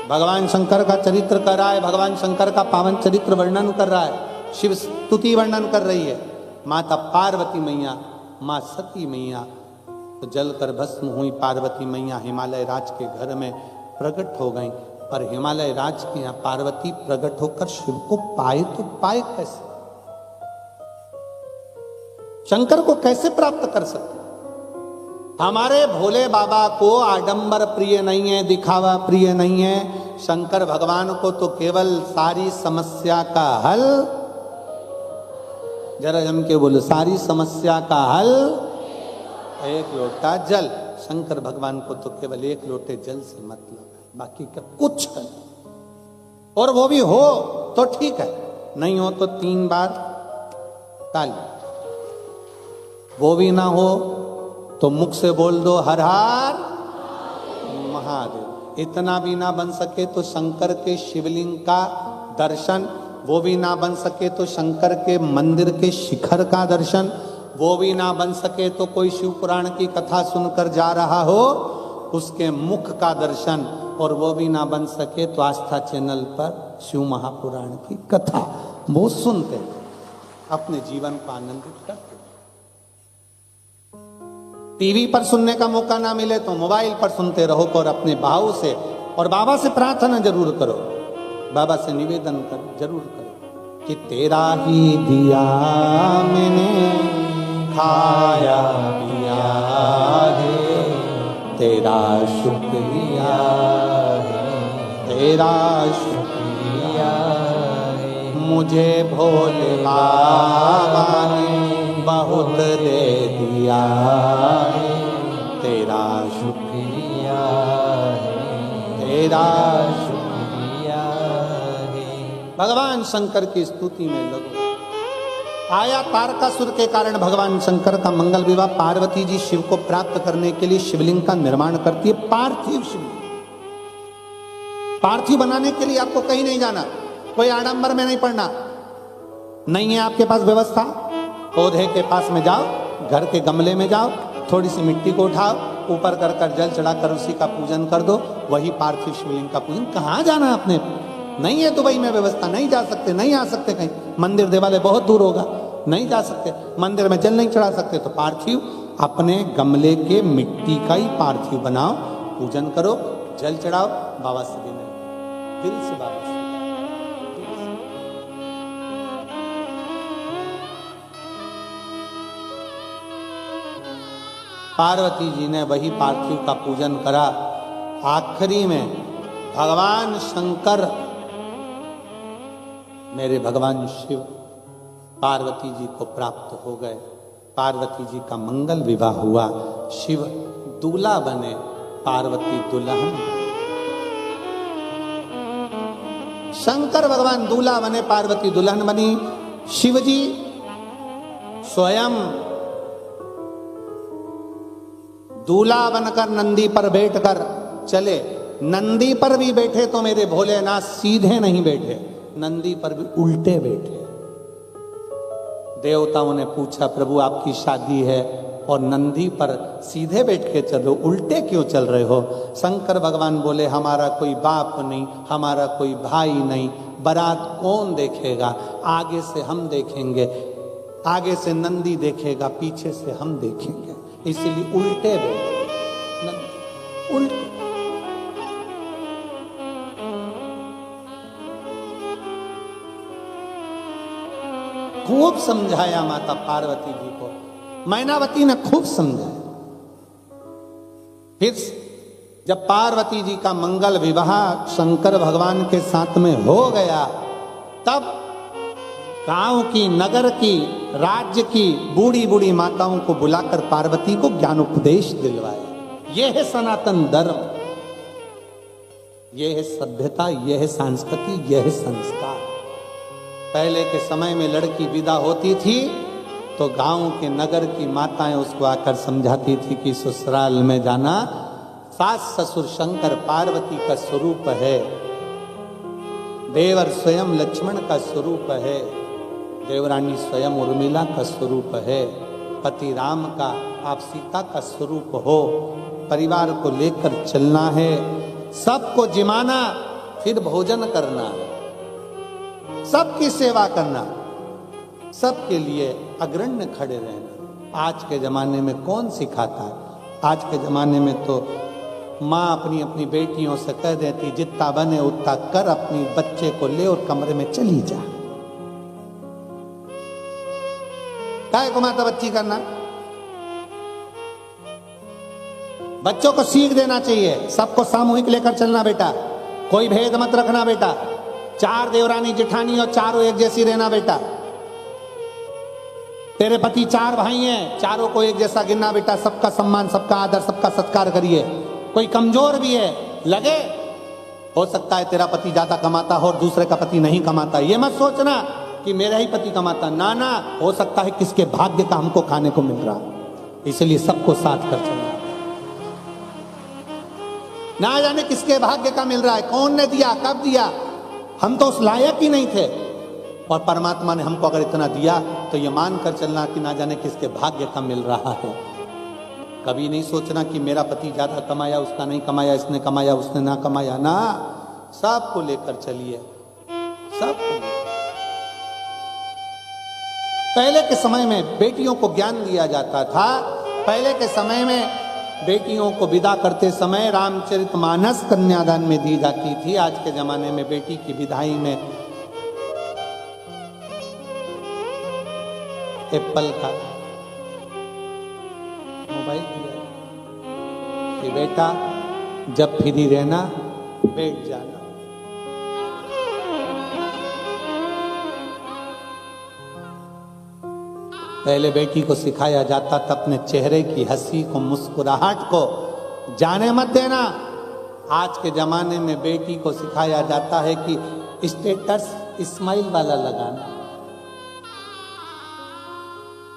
भगवान शंकर का चरित्र कर रहा है, भगवान शंकर का पावन चरित्र वर्णन कर रहा है, शिव स्तुति वर्णन कर रही है। माता पार्वती मैया, माँ सती मैया तो जलकर भस्म हुई। पार्वती मैया हिमालय राज के घर में प्रकट हो गई, पर हिमालय राज के यहाँ पार्वती प्रकट होकर शिव को पाए तो पाए कैसे? शंकर को कैसे प्राप्त कर सकते? हमारे भोले बाबा को आडंबर प्रिय नहीं है, दिखावा प्रिय नहीं है। शंकर भगवान को तो केवल सारी समस्या का हल, जरा जम के बोलो, सारी समस्या का हल एक लोटा जल। शंकर भगवान को तो केवल एक लोटे जल से मतलब है, बाकी का कुछ है। और वो भी हो तो ठीक है, नहीं हो तो 3 बार ताली। वो भी ना हो तो मुख से बोल दो हर हर महादेव। इतना भी ना बन सके तो शंकर के शिवलिंग का दर्शन, वो भी ना बन सके तो शंकर के मंदिर के शिखर का दर्शन, वो भी ना बन सके तो कोई शिव पुराण की कथा सुनकर जा रहा हो उसके मुख का दर्शन, और वो भी ना बन सके तो आस्था चैनल पर शिव महापुराण की कथा वो सुनते, अपने जीवन को आनंदित करते। टीवी पर सुनने का मौका ना मिले तो मोबाइल पर सुनते रहो, और अपने भाव से और बाबा से प्रार्थना जरूर करो, बाबा से निवेदन कर जरूर करो कि तेरा ही दिया मैंने खाया पिया है, तेरा शुक्रिया है, तेरा शुक्रिया है। मुझे भोले बाबा ने बहुत दे दिया है, तेरा शुक्रिया है, तेरा शुक्रिया है। भगवान शंकर की स्तुति में लगो। आया तारकासुर के कारण भगवान शंकर का मंगल विवाह। पार्वती जी शिव को प्राप्त करने के लिए शिवलिंग का निर्माण करती है, पार्थिव शिवलिंग। पार्थिव बनाने के लिए आपको कहीं नहीं जाना, कोई आडंबर में नहीं पड़ना, नहीं है आपके पास व्यवस्था। पौधे के पास में जाओ, घर के गमले में जाओ, थोड़ी सी मिट्टी को उठाओ, ऊपर कर जल चढ़ाकर उसी का पूजन कर दो, वही पार्थिव शिवलिंग का पूजन। कहाँ जाना आपने? नहीं है दुबई में व्यवस्था, नहीं जा सकते, नहीं आ सकते, कहीं मंदिर देवालय बहुत दूर होगा, नहीं जा सकते, मंदिर में जल नहीं चढ़ा सकते, तो पार्थिव अपने गमले के मिट्टी का ही पार्थिव बनाओ, पूजन करो, जल चढ़ाओ, बाबा से विनय, दिल से बाबा से। पार्वती जी ने वही पार्थिव का पूजन करा आखिरी में भगवान शंकर, मेरे भगवान शिव पार्वती जी को प्राप्त हो गए। पार्वती जी का मंगल विवाह हुआ, शिव दूल्हा बने, पार्वती दुल्हन। शंकर भगवान दूल्हा बने, पार्वती दुल्हन बनी। शिव जी स्वयं दूल्हा बनकर नंदी पर बैठकर चले। नंदी पर भी बैठे तो मेरे भोलेनाथ सीधे नहीं बैठे, नंदी पर भी उल्टे बैठे। देवताओं ने पूछा, प्रभु आपकी शादी है और नंदी पर सीधे बैठ के चलो, उल्टे क्यों चल रहे हो? शंकर भगवान बोले, हमारा कोई बाप नहीं, हमारा कोई भाई नहीं, बारात कौन देखेगा? आगे से हम देखेंगे, आगे से नंदी देखेगा, पीछे से हम देखेंगे, इसीलिए उल्टे बैठे। उल्टे खूब समझाया माता पार्वती जी को, मैनावती ने खूब समझाया। फिर जब पार्वती जी का मंगल विवाह शंकर भगवान के साथ में हो गया, तब गांव की, नगर की, राज्य की बूढ़ी बूढ़ी माताओं को बुलाकर पार्वती को ज्ञान उपदेश दिलवाया। यह है सनातन धर्म, यह है सभ्यता, यह है संस्कृति, यह है संस्कार। पहले के समय में लड़की विदा होती थी तो गांव के, नगर की माताएं उसको आकर समझाती थी कि ससुराल में जाना सास ससुर शंकर पार्वती का स्वरूप है, देवर स्वयं लक्ष्मण का स्वरूप है, देवरानी स्वयं उर्मिला का स्वरूप है, पति राम का, आप सीता का स्वरूप हो, परिवार को लेकर चलना है, सबको जिमाना, फिर भोजन करना है, सबकी सेवा करना, सबके लिए अग्रण्य खड़े रहना। आज के जमाने में कौन सिखाता है? आज के जमाने में तो माँ अपनी अपनी बेटियों से कह देती, जितना बने उतना कर, अपनी बच्चे को ले और कमरे में चली जा। काहे को माता बच्ची करना? बच्चों को सीख देना चाहिए, सबको सामूहिक लेकर चलना बेटा, कोई भेद मत रखना बेटा, 4 देवरानी जेठानी और चारों एक जैसी रहना बेटा। तेरे पति 4 भाई हैं, चारों को एक जैसा गिनना बेटा, सबका सम्मान, सबका आदर, सबका सत्कार करिए। कोई कमजोर भी है, लगे हो सकता है तेरा पति ज्यादा कमाता हो और दूसरे का पति नहीं कमाता, ये मत सोचना कि मेरा ही पति कमाता, ना ना, हो सकता है किसके भाग्य का हमको खाने को मिल रहा, इसलिए सबको साथ कर चलना। ना जाने किसके भाग्य का मिल रहा है, कौन ने दिया, कब दिया, हम तो उस लायक ही नहीं थे, और परमात्मा ने हमको अगर इतना दिया तो ये मान कर चलना कि ना जाने किसके भाग्य का मिल रहा है। कभी नहीं सोचना कि मेरा पति ज्यादा कमाया, उसका नहीं कमाया, इसने कमाया, उसने ना कमाया, ना, सबको लेकर चलिए, सबको। पहले के समय में बेटियों को ज्ञान दिया जाता था, पहले के समय में बेटियों को विदा करते समय रामचरितमानस कन्यादान में दी जाती थी। आज के जमाने में बेटी की विदाई में एप्पल का मोबाइल दिया कि बेटा जब फ्री रहना बैठ जाना। पहले बेटी को सिखाया जाता था अपने चेहरे की हंसी को, मुस्कुराहट को जाने मत देना। आज के जमाने में बेटी को सिखाया जाता है कि स्टेटस स्माइल वाला लगाना।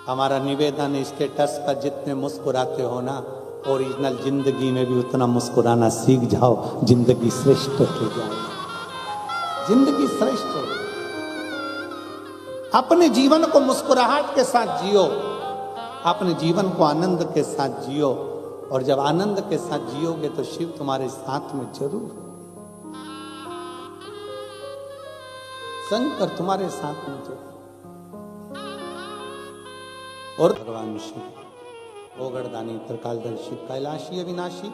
हमारा निवेदन है, स्टेटस पर जितने मुस्कुराते हो ना, ओरिजिनल जिंदगी में भी उतना मुस्कुराना सीख जाओ, जिंदगी श्रेष्ठ हो जाए, जिंदगी श्रेष्ठ हो। अपने जीवन को मुस्कुराहट के साथ जियो, अपने जीवन को आनंद के साथ जियो, और जब आनंद के साथ जियोगे तो शिव तुम्हारे साथ में जरूर, शंकर तुम्हारे साथ में जरूर। और भगवान शिव ओगड़दानी त्रिकालदर्शी कैलाशी अविनाशी,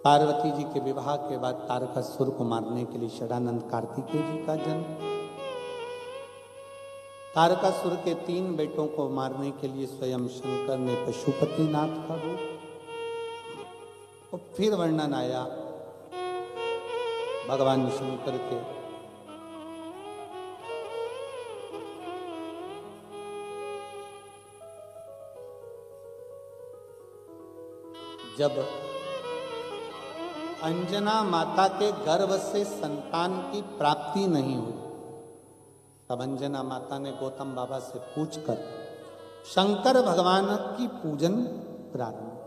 पार्वती जी के विवाह के बाद तारकासुर को मारने के लिए षडानंद कार्तिकेय जी का जन्म। तारकासुर के 3 बेटों को मारने के लिए स्वयं शंकर ने पशुपतिनाथ का रूप, तो फिर वर्णन आया भगवान शंकर के जब अंजना माता के गर्भ से संतान की प्राप्ति नहीं हुई, तब अंजना माता ने गौतम बाबा से पूछकर शंकर भगवान की पूजन प्रारंभ कर।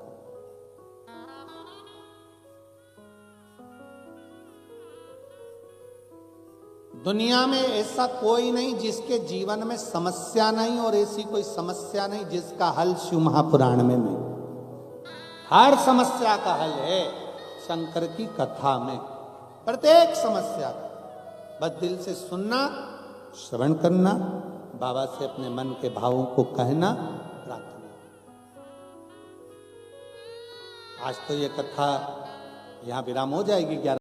दुनिया में ऐसा कोई नहीं जिसके जीवन में समस्या नहीं, और ऐसी कोई समस्या नहीं जिसका हल शिव महापुराण में नहीं। हर समस्या का हल है शंकर की कथा में, प्रत्येक समस्या का। बस दिल से सुनना, श्रवण करना, बाबा से अपने मन के भावों को कहना, प्रार्थना। आज तो ये कथा यहाँ विराम हो जाएगी। 11